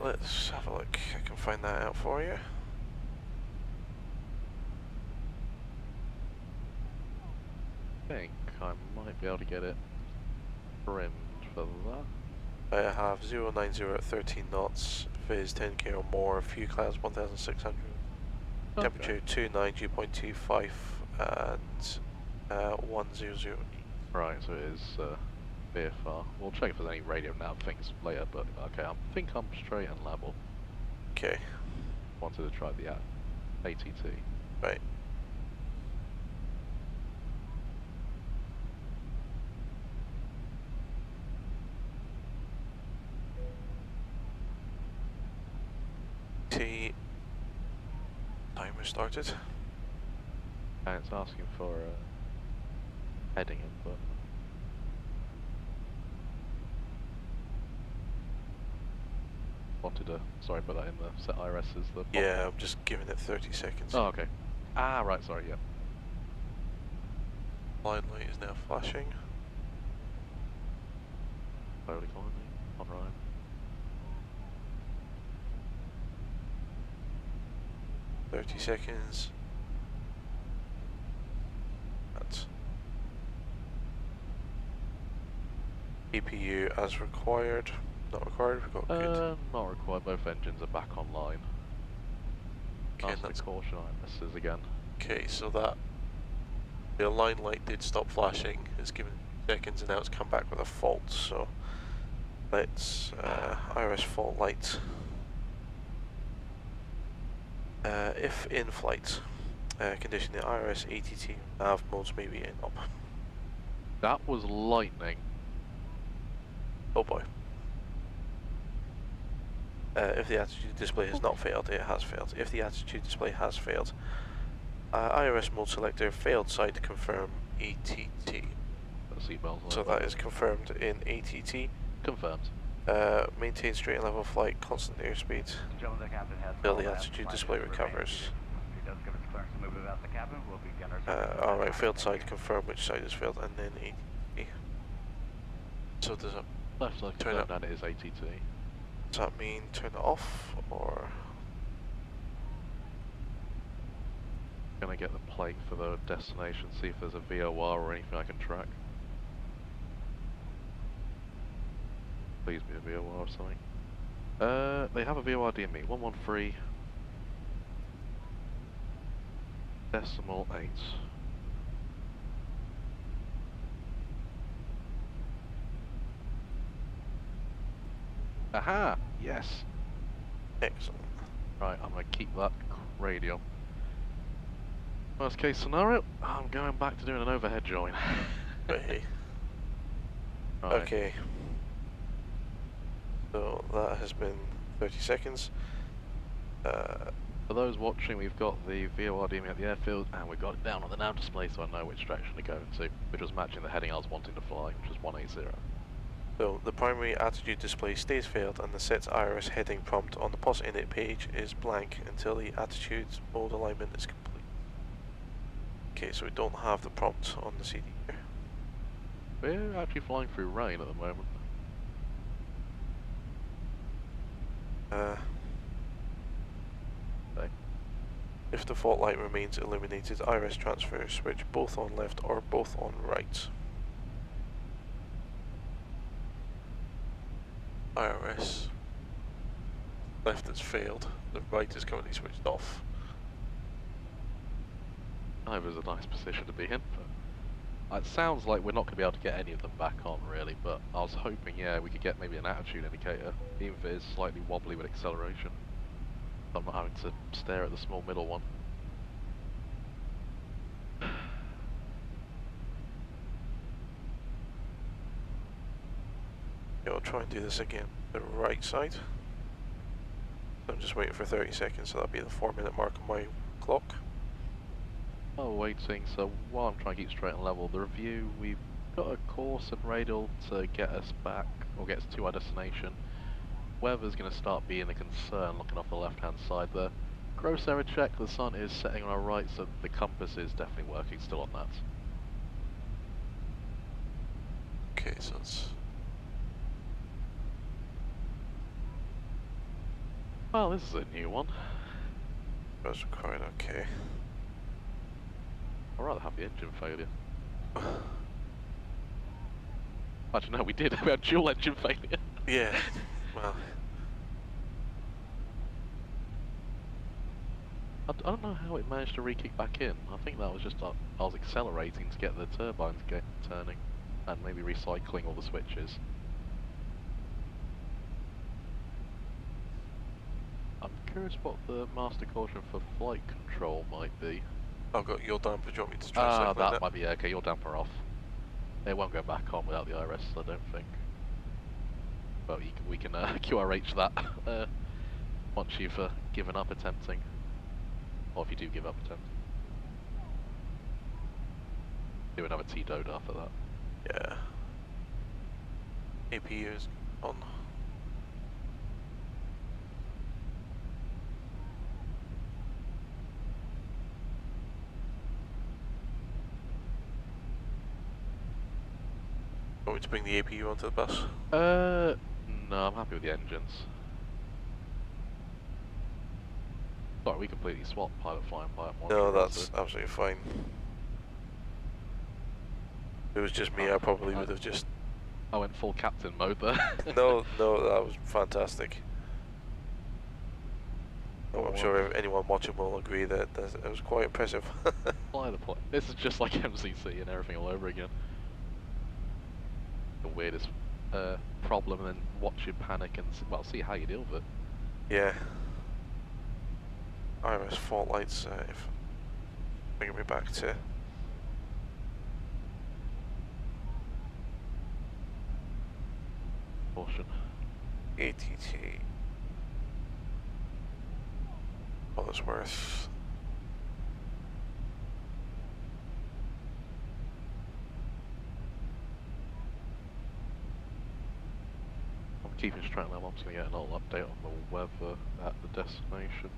Let's have a look. I can find that out for you. I think I might be able to get it trimmed for that. I have 090 at 13 knots, phase 10k or more, few clouds 1600, Okay. temperature 29, dew point 25 and 100. Right, so it is VFR. We'll check if there's any radio nav things later, but okay, I think I'm straight and level. Okay. Wanted to try the ATT. Right. Timer started. And it's asking for heading input. Wanted to, sorry, put that in the set IRS as the... Yeah, I'm just giving it 30 seconds. Oh, okay. Ah, right, sorry, yeah. Line light is now flashing. Slowly calling me. On Ryan. .30 seconds. That's EPU as required. Not required, we've got good. Not required, both engines are back online. Okay, That's that's the caution IMSs again. okay, so that the line light did stop flashing. It's given seconds and now it's come back with a fault, so let's IRS fault light. If in flight, condition the IRS ATT nav modes may be in up. That was lightning. Oh boy. If the attitude display has not failed, it has failed. If the attitude display has failed, IRS mode selector failed site confirm ATT. So that is confirmed in ATT. Confirmed. Maintain straight and level flight, constant airspeed until the attitude display recovers. Alright, failed site, confirm which site has failed, and then ATT. So does it Left side turn confirmed up? and it is ATT. Does that mean turn it off, or? Gonna get the plate for the destination, see if there's a VOR or anything I can track. Please be a VOR or something. They have a VOR DME, 113 decimal 8. Aha! Yes! Excellent. Right, I'm gonna keep that radio. Worst case scenario, I'm going back to doing an overhead join. But hey. Right. Okay. So that has been 30 seconds. For those watching, we've got the VOR DME at the airfield, and we've got it down on the nav display so I know which direction to go into, which was matching the heading I was wanting to fly, which was 180. So the primary attitude display stays failed and the set IRS heading prompt on the POS init page is blank until the attitude mode alignment is complete. Okay, so we don't have the prompt on the CD here. We're actually flying through rain at the moment. Okay. If the fault light remains illuminated, IRS transfer switch both on left or both on right. IRS left has failed, the right is currently switched off. Either's a nice position to be in, but it sounds like we're not going to be able to get any of them back on really, but I was hoping, yeah, we could get maybe an attitude indicator, even if it is slightly wobbly with acceleration. So I'm not having to stare at the small middle one. Yeah, I'll try and do this again, the right side. So I'm just waiting for 30 seconds, so that'll be the 4-minute mark on my clock. Oh, waiting, so while I'm trying to keep straight and level, the review, we've got a course and radial to get us back, or get us to our destination. Weather's going to start being a concern looking off the left hand side there. Gross error check, the sun is setting on our right, so the compass is definitely working still on that. Okay, so it's... Well, this is a new one. That's required, okay. I'd rather have the engine failure. Actually, no, we did. We had dual engine failure. Yeah, well... I don't know how it managed to re-kick back in. I think that was just I was accelerating to get the turbines turning, and maybe recycling all the switches. I'm curious what the master caution for flight control might be. I've got your damper, do you want me to try and cycle that might be, okay, your damper off. It won't go back on without the IRS, I don't think. But we can QRH that once you've given up attempting. Or if you do give up attempting. Do another T-Dode after that. Yeah. APU is on. Want me to bring the APU onto the bus? No, I'm happy with the engines. Sorry, we completely swapped pilot flying pilot one. No, that's absolutely fine. If it was just me, I probably would have just... I went full captain mode there. No, that was fantastic. Oh, I'm sure anyone watching will agree that it was quite impressive. Fly the plane. This is just like MCC and everything all over again. the weirdest problem, and then watch you panic and well, see how you deal with it. Yeah. IRS fault lights, if bringing me back to Caution. ATT. All it's worth. I'm keeping straight level. I'm just going to get a little update on the weather at the destination.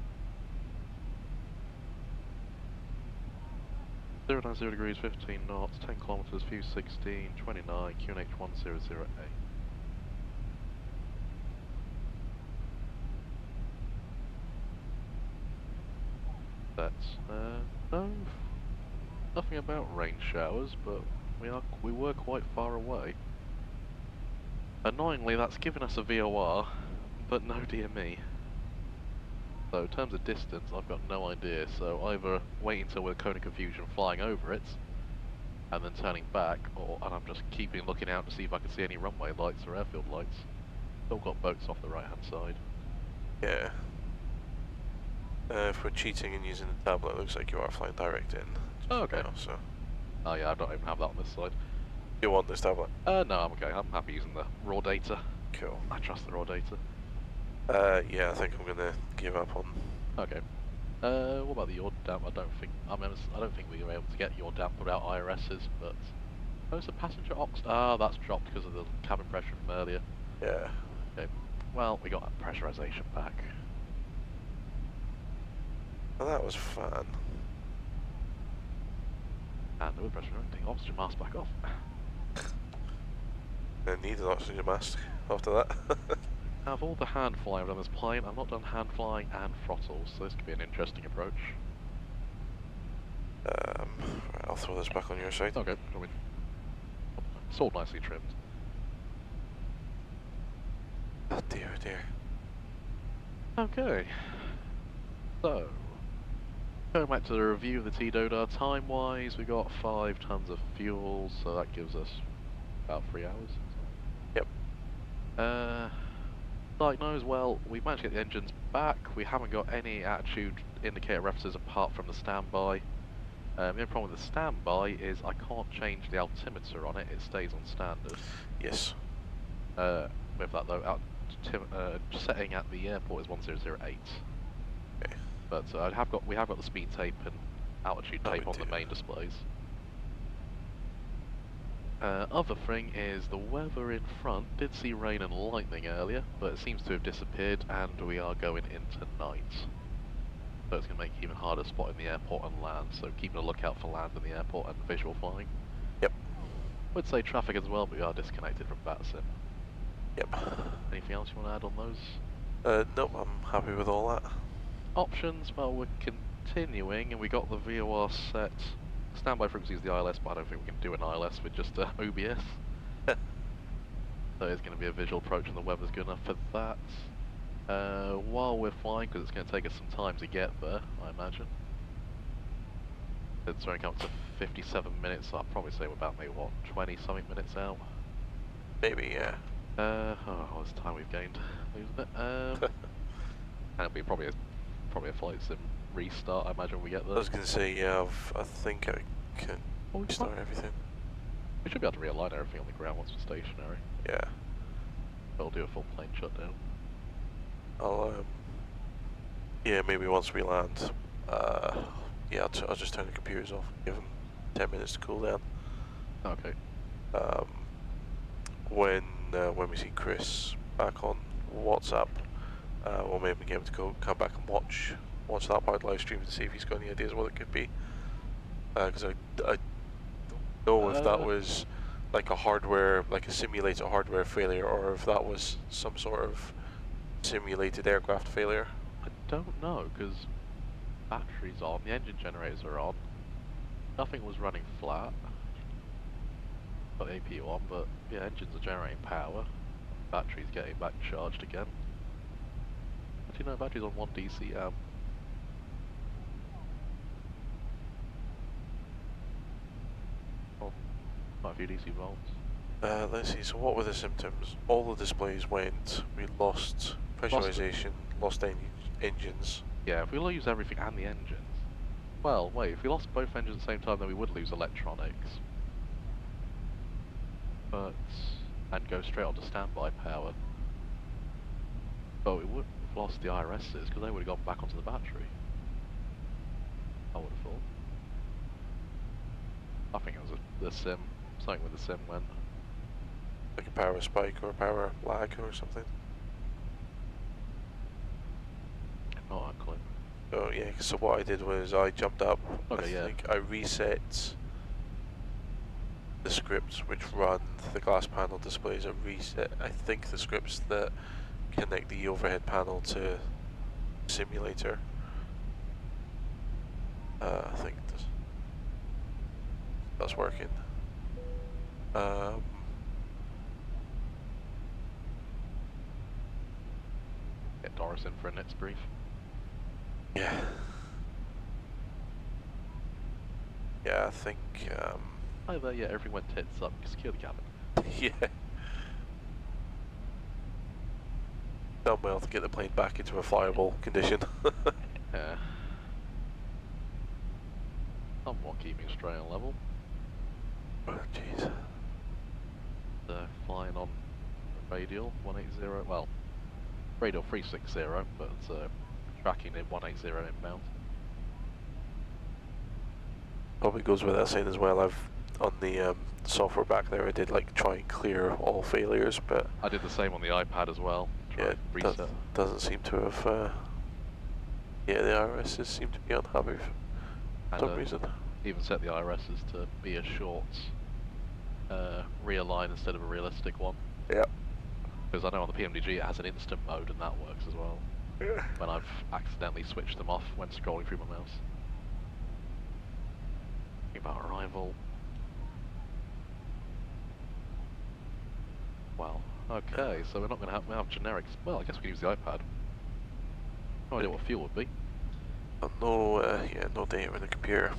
090 degrees, 15 knots, 10 kilometers, view 16, 29, QNH 1008. That's no, nothing about rain showers, but we were quite far away. Annoyingly, that's given us a VOR, but no DME. So in terms of distance, I've got no idea. So either wait until we're Cone of Confusion flying over it, and then turning back, and I'm just keeping looking out to see if I can see any runway lights or airfield lights. Still got boats off the right hand side. Yeah. If we're cheating and using the tablet, it looks like you are flying direct in. Oh, okay. Now, so. Oh yeah, I don't even have that on this side. You want this tablet? No, I'm okay. I'm happy using the raw data. Cool. I trust the raw data. Yeah, I think I'm gonna give up on. Okay. What about the yaw damp? I don't think we were able to get yaw damp without IRSs, but there's a passenger ox. Ah, that's dropped because of the cabin pressure from earlier. Yeah. Okay. Well, we got that pressurization back. Well, that was fun. And the pressure, take oxygen mask back off. I need an oxygen mask after that. Out of all the hand flying I've done this plane, I've not done hand flying and throttles, so this could be an interesting approach. Right, I'll throw this back on your side. Okay, I mean, it's all nicely trimmed. Oh dear, oh dear. Okay, so going back to the review of the TDODR, time-wise, we got 5 tons of fuel, so that gives us about 3 hours. Yep. Diagnose, well, we've managed to get the engines back. We haven't got any attitude indicator references apart from the standby. The only problem with the standby is I can't change the altimeter on it, it stays on standard. Yes. With that though, setting at the airport is 1008. Okay. But we have got the speed tape and altitude tape on the main displays. Other thing is the weather in front did see rain and lightning earlier, but it seems to have disappeared and we are going into night. So it's going to make it even harder spotting the airport and land, so keeping a lookout for land in the airport and visual flying. Yep. Would say traffic as well, but we are disconnected from VATSIM. Yep. Anything else you want to add on those? Nope, I'm happy with all that. Options, well, we're continuing and we got the VOR set. Standby frequency is the ILS, but I don't think we can do an ILS with just OBS. So it's going to be a visual approach and the weather's good enough for that. While we're flying, because it's going to take us some time to get there, I imagine. It's only come to 57 minutes, so I'll probably say we're about maybe, what, 20 something minutes out? Maybe, yeah. Oh, this time we've gained, isn't it? And it'll be probably a flight sim restart, I imagine, when we get there. I was going to say, yeah, I think I can restart everything. We should be able to realign everything on the ground once we're stationary. Yeah. We'll do a full plane shutdown. I'll, yeah, maybe once we land, yeah, I'll just turn the computers off, give them 10 minutes to cool down. Okay. When we see Chris back on WhatsApp, we'll maybe get him to come back and watch that part of the live stream and see if he's got any ideas of what it could be. Because I don't know if that was like a simulated hardware failure, or if that was some sort of simulated aircraft failure. I don't know, because batteries on, the engine generators are on, nothing was running flat. Got the AP on, but yeah, engines are generating power. Batteries getting back charged again. Actually no, batteries on 1 DC amp. Oh, quite a few DC volts. Let's see, so what were the symptoms? All the displays went, we lost pressurization, lost engines. Yeah, if we lose everything and the engines. Well, wait, if we lost both engines at the same time, then we would lose electronics. But... and go straight onto standby power. But we would have lost the IRSs, because they would have gone back onto the battery. I would have thought. I think it was the sim. Something with the sim went. Like a power spike or a power lag or something. Not a clue. Oh yeah, so what I did was I jumped up. Okay, I think I reset the scripts which run the glass panel displays. I reset, I think, the scripts that connect the overhead panel to simulator. I think that's working. Get Doris in for a next brief. Yeah. Yeah, I think. Hi there, yeah, everything went tits up. Secure the cabin. Yeah. Done well to get the plane back into a flyable condition. Yeah. Somewhat keeping straight on level. Oh jeez. Flying on radial 180, well, radial 360, but tracking in 180 inbound. Probably goes without saying as well, I've on the software back there I did like try and clear all failures, but I did the same on the iPad as well. yeah, Reset. Doesn't seem to have yeah, the IRSs seem to be unhappy for some reason. Even set the IRSs to be a short real line instead of a realistic one. Yeah. Because I know on the PMDG it has an instant mode and that works as well. Yeah. When I've accidentally switched them off when scrolling through my mouse. Think about arrival. Well, okay, so we're not going to have generics. Well, I guess we can use the iPad. No idea what fuel would be. No, yeah, no data in the computer.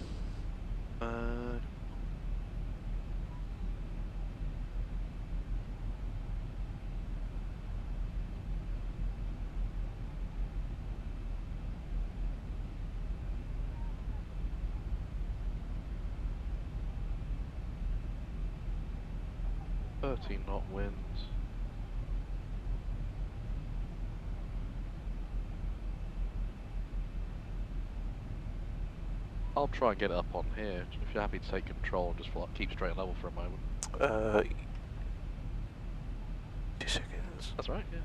Knot wind. I'll try and get it up on here, if you're happy to take control and just keep straight level for a moment. 2 seconds. That's right, yeah.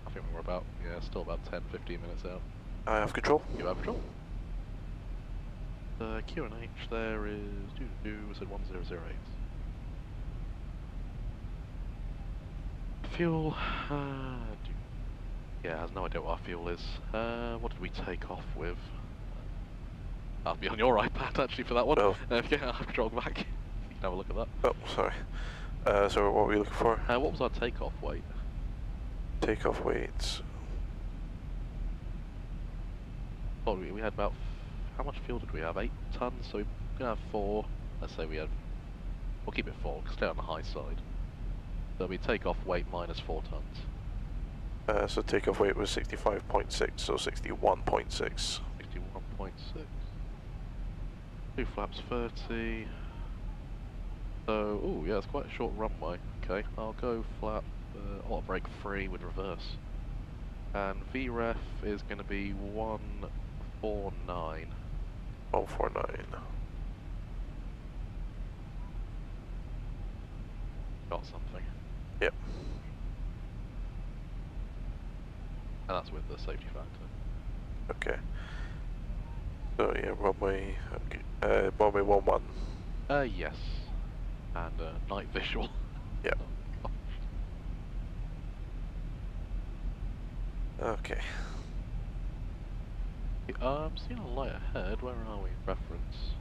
I think we're about, still about 10-15 minutes out. I have control. You have control. The QNH there is, said 1008. Fuel, yeah, I have no idea what our fuel is. What did we take off with? I'll be on your iPad actually for that one. Oh. Yeah, I'll control back. You can have a look at that. Oh, sorry. So what were you looking for? What was our takeoff weight? Takeoff weights. Oh, we had about, how much fuel did we have? 8 tons, so we're going to have 4. Let's say we'll keep it 4, stay on the high side. So we takeoff weight minus 4 tons. So takeoff weight was 65.6, so 61.6. 61.6. 2 flaps 30. So, oh yeah, it's quite a short runway. Okay, I'll go flap auto brake 3 with reverse. And VREF is going to be 149. 149. Got something. Yep. And that's with the safety factor. Okay. So yeah, runway, runway 11. Yes. And night visual. Yep. Okay. I'm seeing a light ahead. Where are we? Reference.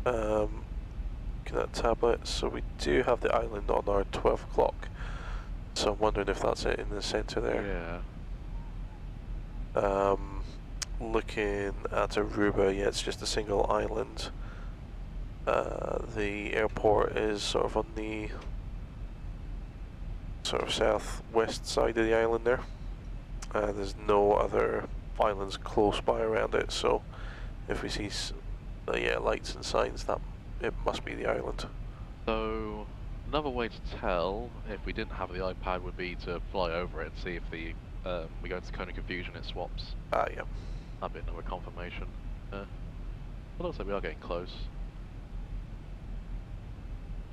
Looking at tablets, so we do have the island on our 12 o'clock. So I'm wondering if that's it in the centre there. Yeah. Looking at Aruba, yeah, it's just a single island. The airport is sort of on the sort of southwest side of the island there. There's no other islands close by around it, so if we see lights and signs, that it must be the island. So another way to tell if we didn't have the iPad would be to fly over it and see if the we go into cone of confusion, it swaps. Ah, yeah. That'd be another confirmation. But also we are getting close.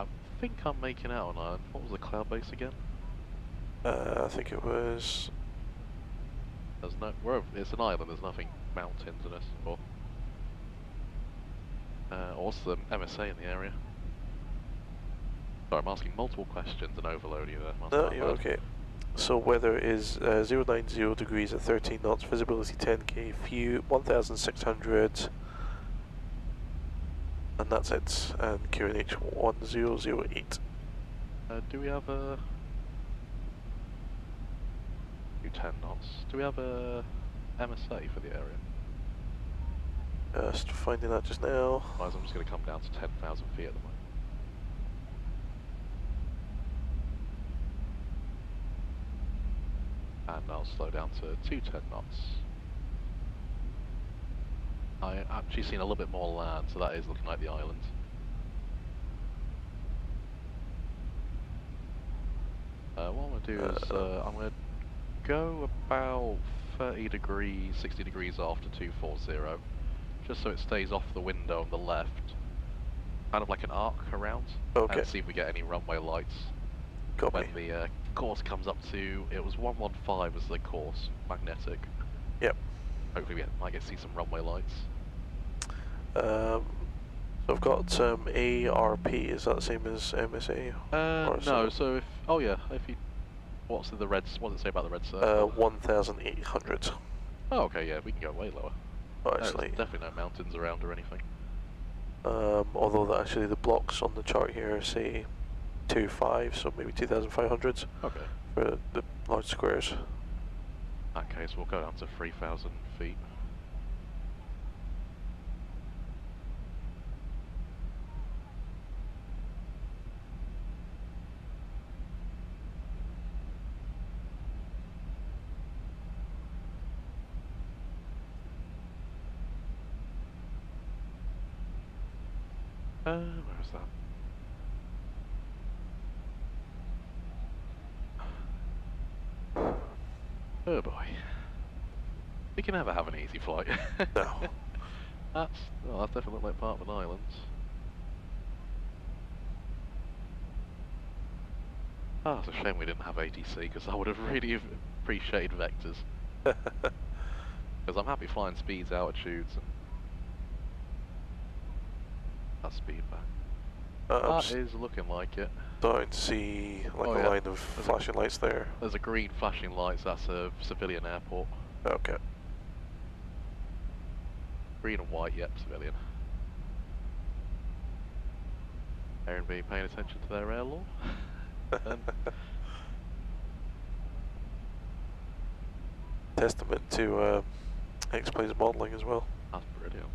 I think I'm making out on island. What was the cloud base again? I think it was... There's no... it's an island, there's nothing mountains in this. Or what's the MSA in the area? Sorry, I'm asking multiple questions and overloading you there. No, you're okay. So weather is 090 degrees at 13 knots, visibility 10k, view 1600, and that's it, and QNH 1008. Do we have a... 10 knots. Do we have a MSA for the area? Just finding that just now. Otherwise I'm just going to come down to 10,000 feet at the moment. And I'll slow down to 210 knots. I actually seen a little bit more land, so that is looking like the island. What I'm going to do is I'm going to go about 30 degrees, 60 degrees after 240, just so it stays off the window on the left, kind of like an arc around, and see if we get any runway lights. Copy. When the course comes up to, it was 115 as the course, magnetic. Yep. Hopefully we might get to see some runway lights. So I've got ARP, is that the same as MSA? No, so if, if you, what's the red, what does it say about the red circle? 1800. Oh, okay, yeah, we can go way lower. Oh, actually, there's definitely no mountains around or anything. Although actually the blocks on the chart here say 2.5, so maybe 2,500 okay. for the large squares. In that case, we'll go down to 3,000 feet. Where is that? Oh boy. We can never have an easy flight. No. That's definitely looked like part of an island. Ah, it's a shame we didn't have ATC, because I would have really appreciated vectors. Because I'm happy flying speeds, altitudes, and that speed back. That is looking like it. Starting to see like a line of flashing lights there. There's a green flashing lights, that's a civilian airport. Okay. Green and white, yep, civilian. Aaron B paying attention to their air law. Testament to X-Plane's modelling as well. That's brilliant.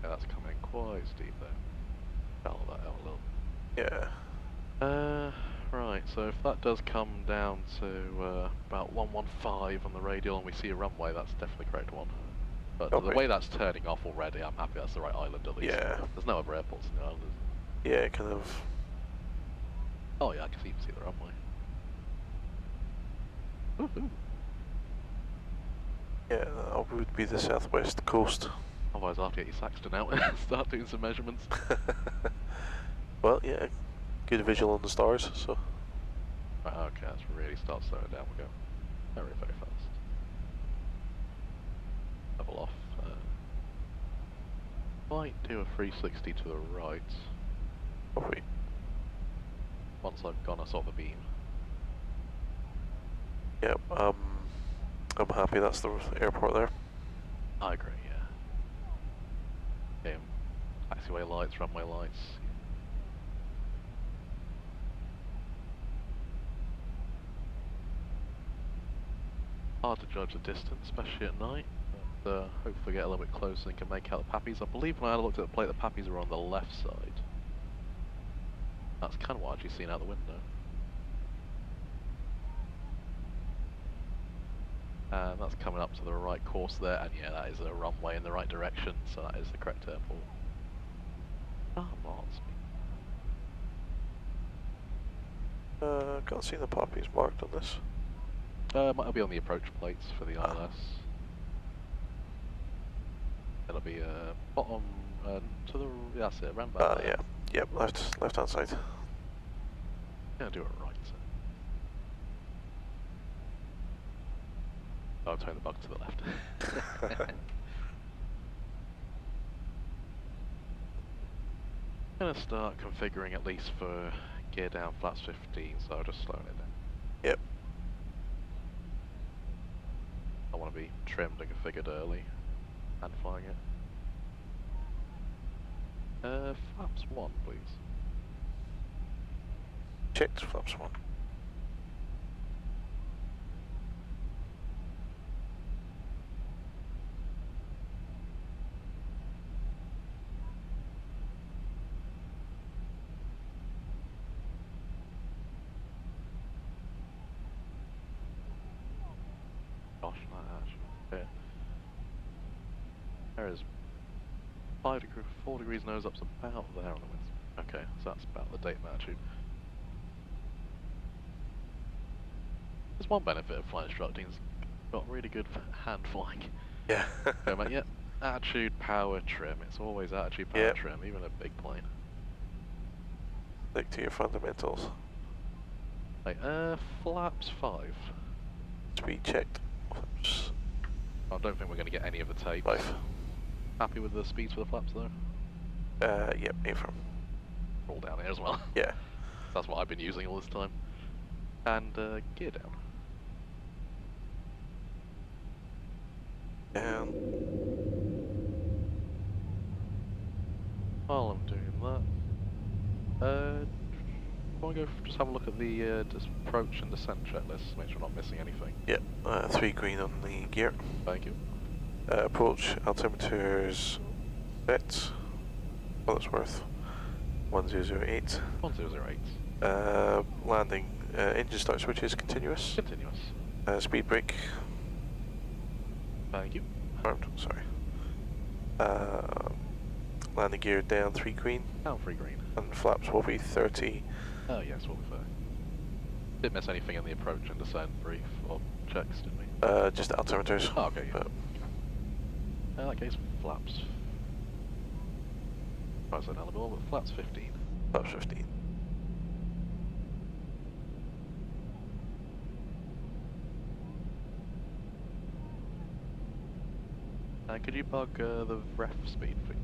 Yeah, that's coming quite steep though. Fell that out a little. Yeah. Right, so if that does come down to about 115 on the radial and we see a runway, that's definitely the correct one. But the way that's turning off already, I'm happy that's the right island at least. Yeah. There's no other airports in the island, is there? Yeah, kind of. Oh yeah, I can even see the runway. Woohoo! Yeah, that would be the southwest coast. Otherwise I'll have to get your Saxton out and start doing some measurements. Well, yeah, good visual on the stars, so... Right, okay, let's really start slowing down, we'll go very, very fast. Level off. Might do a 360 to the right. Oh wait. Once I've gone us off the beam. Yep, I'm happy that's the airport there. I agree, yeah. Okay, taxiway lights, runway lights. Hard to judge the distance, especially at night. But hopefully get a little bit closer and can make out the Pappies. I believe when I looked at the plate, the Pappies were on the left side. That's kind of what I've actually seen out the window. And that's coming up to the right course there, and yeah, that is a runway in the right direction, so that is the correct airport. Can't see the poppies marked on this. Might be on the approach plates for the ILS. It'll be bottom to the, that's it, around about there. Yeah, yep, left hand side. Gonna do it right. Oh, I'll turn the bug to the left. Gonna start configuring at least for gear down flaps 15, so I'm just slowing it down. Yep. I want to be trimmed and configured early and flying it. Flaps 1, please. Checked flaps 1. Gosh, that actually. There is 4 degrees nose up's about there on the winds. Okay, so that's about the date latitude. There's one benefit of flight instructing, it's got really good hand flying. Yeah. Yeah, attitude, power, trim. It's always attitude, power, trim, even a big plane. Stick to your fundamentals. Like, flaps 5. Speed checked. Flaps. I don't think we're going to get any of the tape. 5. Happy with the speeds for the flaps though? Yep, A-firm. All down here as well. Yeah. That's what I've been using all this time. And gear down. Down. While I'm doing that, want to go just have a look at the approach and descent checklist, make sure we're not missing anything. Yep, 3 green on the gear. Thank you. Approach altimeters set. What it's worth. 1008. 1008. Landing engine start switches continuous. Continuous. Speed brake. Thank you. Armed, sorry. Landing gear down 3 green. Down 3 green. And flaps will be 30. Oh yes, we'll be fair. Didn't miss anything in the approach and descent brief or checks, did we? Just altimeters. Oh, okay. In that case, flaps. I said eligible, but flaps 15. Flaps 15. Could you bug the ref speed, please?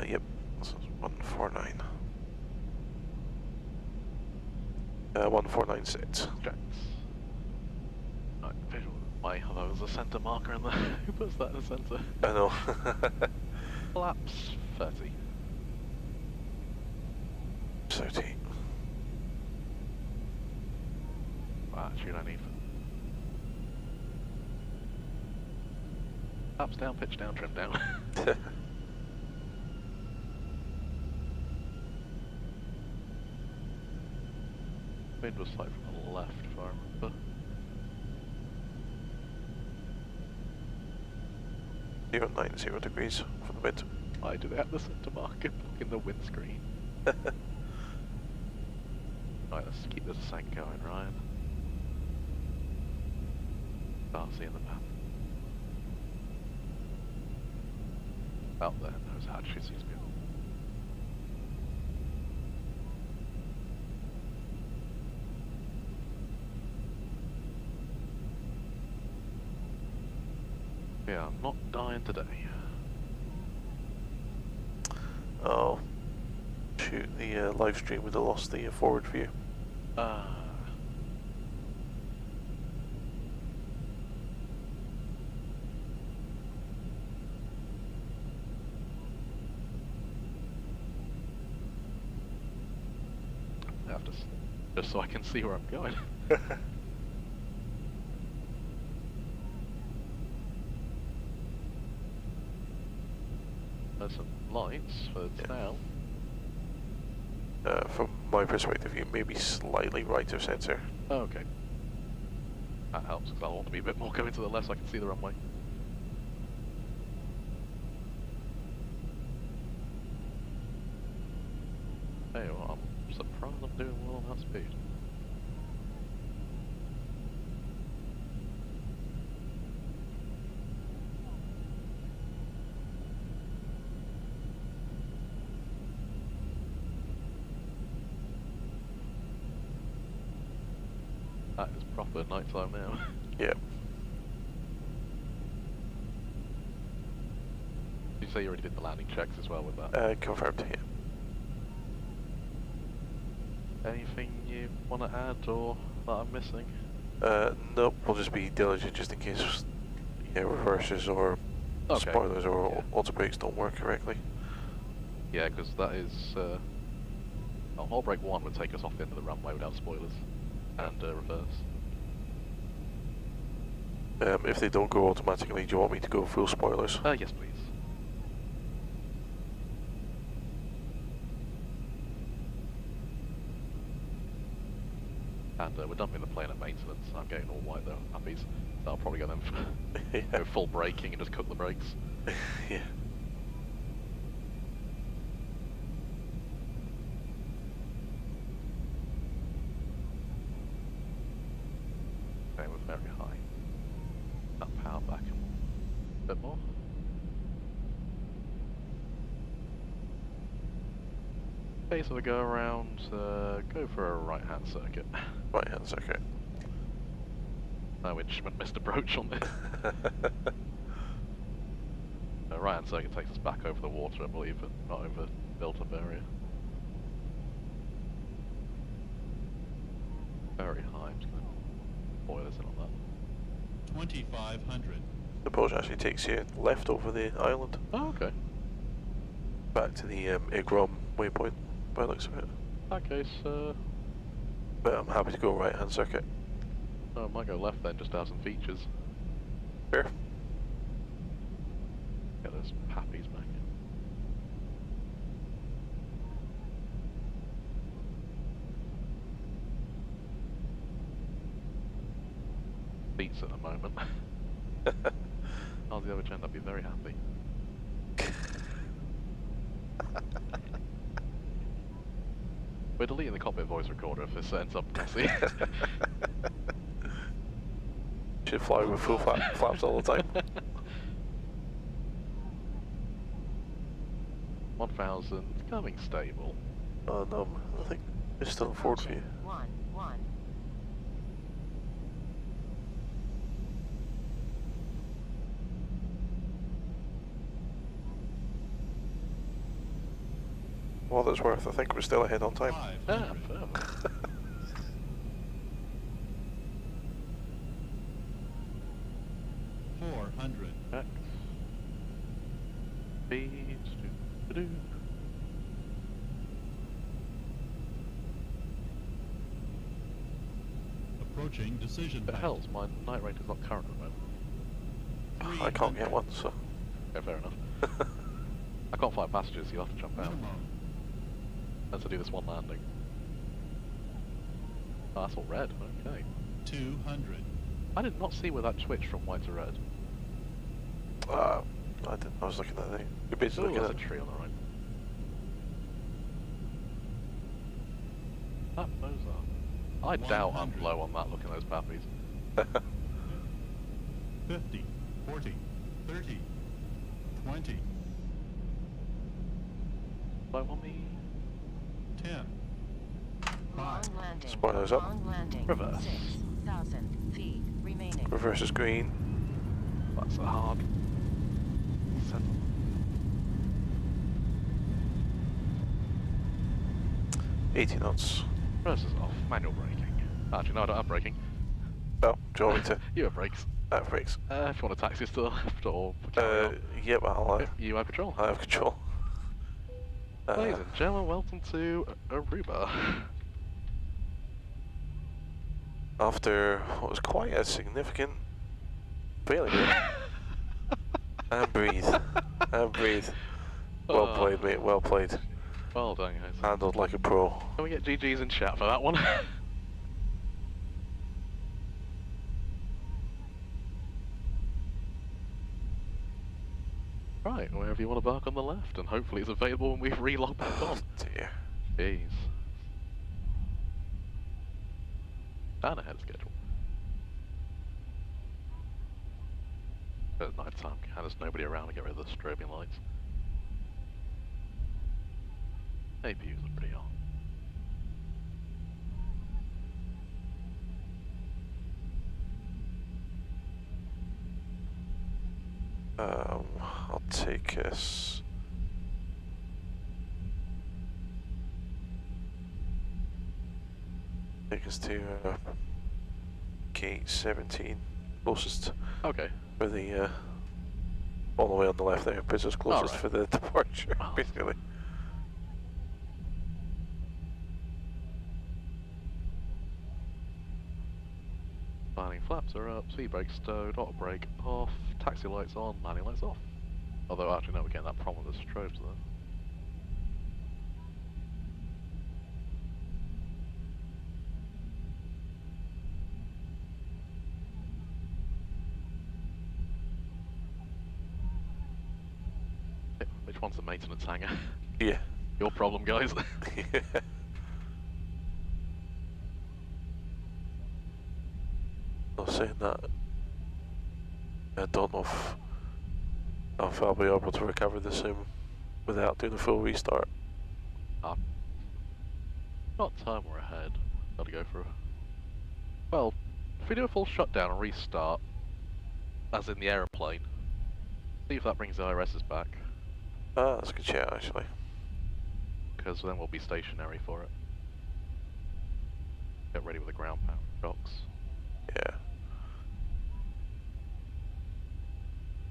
Yep. This is 149. 1496. Checks. Right, visual. Why, there was a centre marker in there. Who puts that in the centre? I know. Flaps 30. 30. Attitude I need. Flaps down, pitch down, trim down. Wind was like from the left, if I remember. 090 degrees from the wind. Why do they have the centre marker in the windscreen? Right, let's keep this ascent going, Ryan. Start seeing the map. About there, those hatches seems to be. Yeah, I'm not dying today. Oh. Shoot, the live stream would have lost the forward view. I have to, just so I can see where I'm going. There's some lights for the tail. From my perspective, you may be slightly right of centre. Oh, okay. That helps, because I want to be a bit more going to the left so I can see the runway. Hey, well, I'm surprised I'm doing well on that speed. That is proper nighttime now. Yeah. Did you say you already did the landing checks as well with that? Confirmed, yeah. Anything you want to add or that I'm missing? Nope, we'll just be diligent just in case reverses or spoilers or auto brakes don't work correctly. Yeah, because that is... hull brake 1 would take us off the end of the runway without spoilers and reverse. If they don't go automatically, do you want me to go full spoilers? Yes please. And we're done with the plane at maintenance. I'm getting all white though, happies. So I'll probably go then go full braking and just cook the brakes. Yeah. Okay, we're very high. That power back a bit more. Okay, so we go around, go for a right-hand circuit. Right-hand circuit. No instrument missed approach on this. Right-hand circuit takes us back over the water, I believe, but not over built-up area. Very high, I'm just going to boil this in on that. 2500. The approach actually takes you left over the island. Oh, okay. Back to the IGROM waypoint, by the looks of it. In that case, But I'm happy to go right-hand circuit. I might go left then, just to have some features. Sure. Get those pappies back in. Beats at the moment. On the other end, I'd be very happy. We're deleting the cockpit voice recorder if this ends up messy. Should fly with full flaps all the time. 1000, coming stable. Oh no, I think it's still a forward view. 1-1. Well, that's worth. I think we're still ahead on time. 500. Perfect. 400. X. Speed. Do-do-do. Approaching decision The point. hell's my night rate is not current at the moment. I can't get one, so. Okay, fair enough. I can't fly passengers, you'll have to jump out. Minimum. Let's do this one landing. Oh, that's all red, okay. 200. I did not see where that switched from white to red. I didn't. I was looking at the. You're basically Ooh, looking there's at. a tree on the right. That blows up. I doubt I'm 100. low on that looking at those pappies. 50. 40. 30. 20. Low on me. 10. Long 5. landing. Spoilers up. Long landing. Reverse. 6,000 feet remaining. Reverse is green. That's a hard. 7. 80 knots. Reverse is off. Manual braking. Actually, no, I don't have braking. Oh, do you want me to? You have brakes. Brakes. If you want to taxi us to the left or carry on. Yep, I'll. You have control. I have control. Ladies and gentlemen, welcome to Aruba. After what was quite a significant failure. And breathe. And breathe. Well Oh. played, mate. Well played. Well done, guys. Handled like a pro. Can we get GG's in chat for that one? Right, wherever you want to park on the left, and hopefully it's available when we relog back on. Dear. Jeez. And ahead of schedule. At night time, and there's nobody around to get rid of the strobing lights. APUs are pretty on. I'll take us. Take us to gate 17, closest. Okay. For the all the way on the left there, puts us closest Alright. for the departure, Oh. basically. Landing flaps are up, speed brake stowed, auto brake off, taxi lights on, landing lights off. Although actually no, we're getting that problem with the strobes though. Which one's the maintenance hangar? Yeah. Your problem, guys. Yeah. Not saying that. I don't know if I'll be able to recover the sim without doing a full restart. Not time we're ahead. Gotta go for a... Well, if we do a full shutdown and restart, as in the aeroplane, see if that brings the IRSs back, Ah, that's a good chat actually. because then we'll be stationary for it. Get ready with the ground power shocks. Yeah.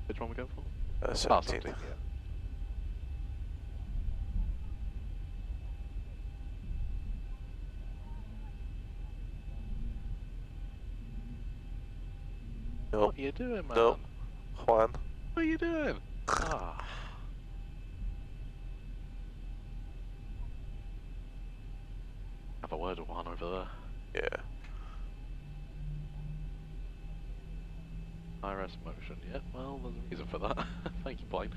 Which one we go for? 17. 17, yeah. Nope. What are you doing, man? Nope. Juan. What are you doing? Ah. Have a word with Juan over there. Yeah. IRS motion, yeah, well, there's a reason for that. Thank you, plane.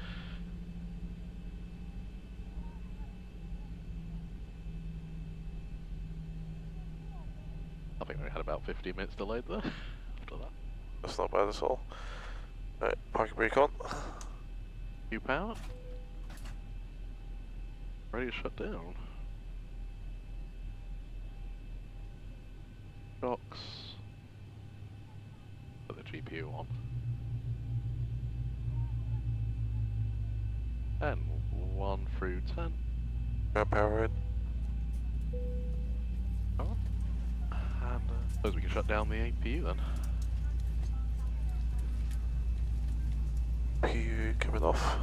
I think we had about 15 minutes delayed there after that. That's not bad at all. Right, parking brake on. New power. Ready to shut down. Shocks. Put the GPU on. And 1 through 10. Ground power in. Oh. And suppose we can shut down the APU then. PU coming off.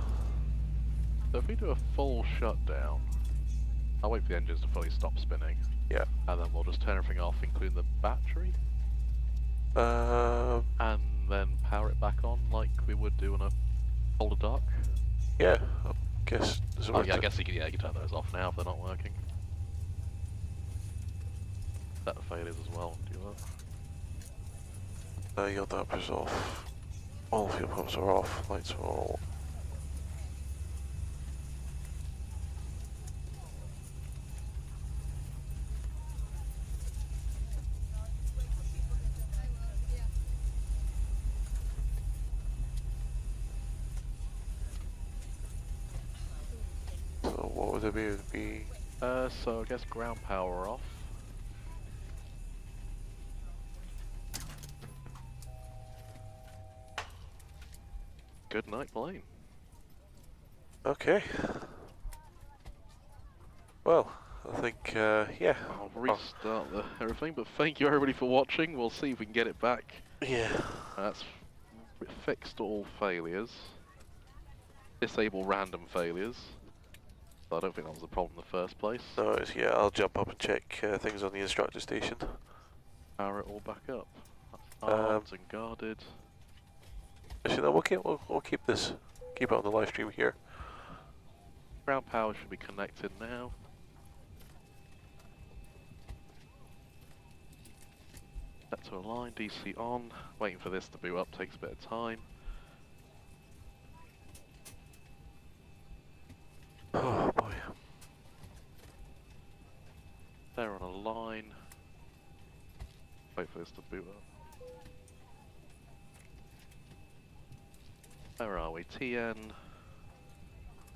So if we do a full shutdown, I'll wait for the engines to fully stop spinning. Yeah. And then we'll just turn everything off, including the battery. And then power it back on like we would do on a older dock. Yeah, I guess. Oh yeah, I guess you can turn those off now if they're not working. Set the failures as well, do that. Yield dampers off. All fuel pumps are off. Lights are all. So what would it be? It would be So I guess ground power off. Good night, plane. okay. Well, I think yeah. I'll restart everything, but thank you everybody for watching. We'll see if we can get it back. Yeah. That's fixed all failures. Disable random failures. So I don't think that was the problem in the first place. No, it's, yeah. I'll jump up and check things on the instructor station. Power it all back up. That's armed and guarded. Actually, no, we'll keep this. Keep it on the live stream here. Ground power should be connected now. Set to align, DC on. Waiting for this to boot up takes a bit of time. Wait for this to boot up. Where are we?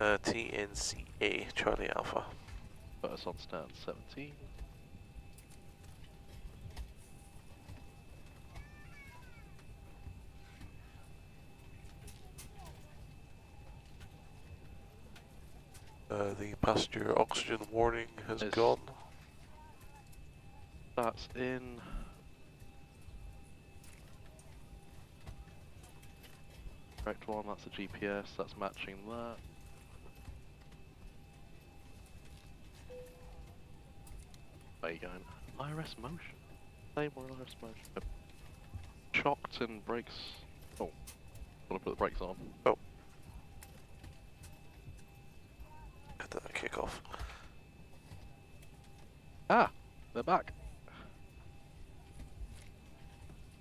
TNCA, Charlie Alpha. Put us on stand 17. The passenger oxygen warning has gone. That's in. Correct one, that's a GPS, that's matching that. Where are you going? IRS motion? Same or IRS motion? Shocked and brakes. Oh, want to put the brakes on. Oh. Get that kick off. Ah! They're back!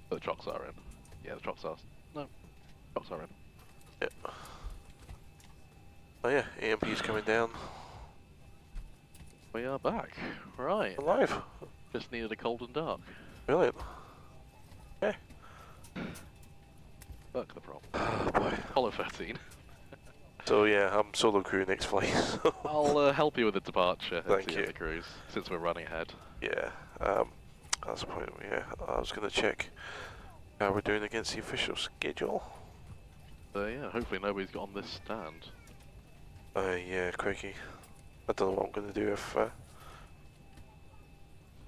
But the trucks are in. Yeah, the trucks are. No. Trucks are in. Yep. Oh yeah, AMP's coming down. We are back. Right. Alive. Just needed a cold and dark. Brilliant. Okay. Fuck the problem. Oh boy. Apollo 13. So yeah, I'm solo crew next flight. I'll help you with the departure. Thank you. The cruise, since we're running ahead. Yeah. That's the point. Yeah, I was gonna check how we're doing against the official schedule. Yeah, hopefully nobody's got on this stand. Yeah, crikey. I don't know what I'm gonna do if no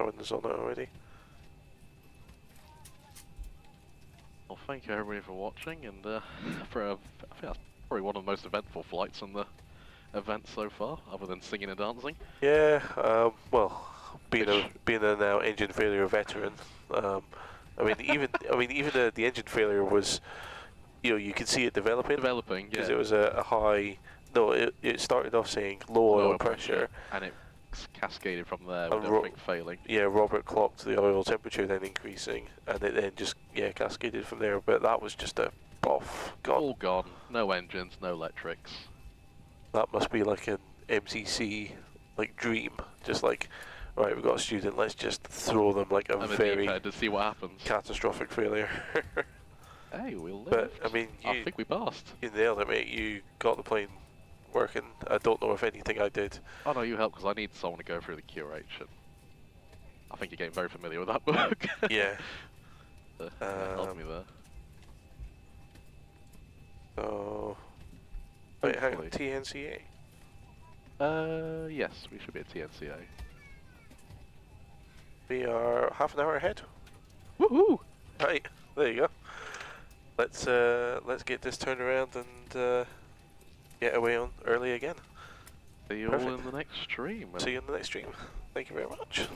one's on it already. Well, thank you everybody for watching, and I think that's probably one of the most eventful flights on the event so far, other than singing and dancing. Yeah, well, being a now engine failure veteran, I mean even the engine failure was, you know, you could see it developing. Developing, yeah. Because it was a high. No, it started off saying low oil pressure, and it cascaded from there with everything failing. Yeah, Robert clocked the oil temperature then increasing, and it then just cascaded from there. But that was just a gone. All gone. No engines, no electrics. That must be like an MCC dream. Just like, right, we've got a student. Let's just throw them like a very to see what happens. Catastrophic failure. Hey, we'll live. But I mean, I think we passed. You nailed it, mate. You got the plane working. I don't know if anything I did. Oh no, you helped because I need someone to go through the QH. And I think you're getting very familiar with that book. Yeah. Help me there. So, wait, hang on, TNCA? Yes, we should be at TNCA. We are half an hour ahead. Woohoo! Right, there you go. Let's get this turned around and get away on early again. See you all in the next stream. See you in the next stream. Thank you very much.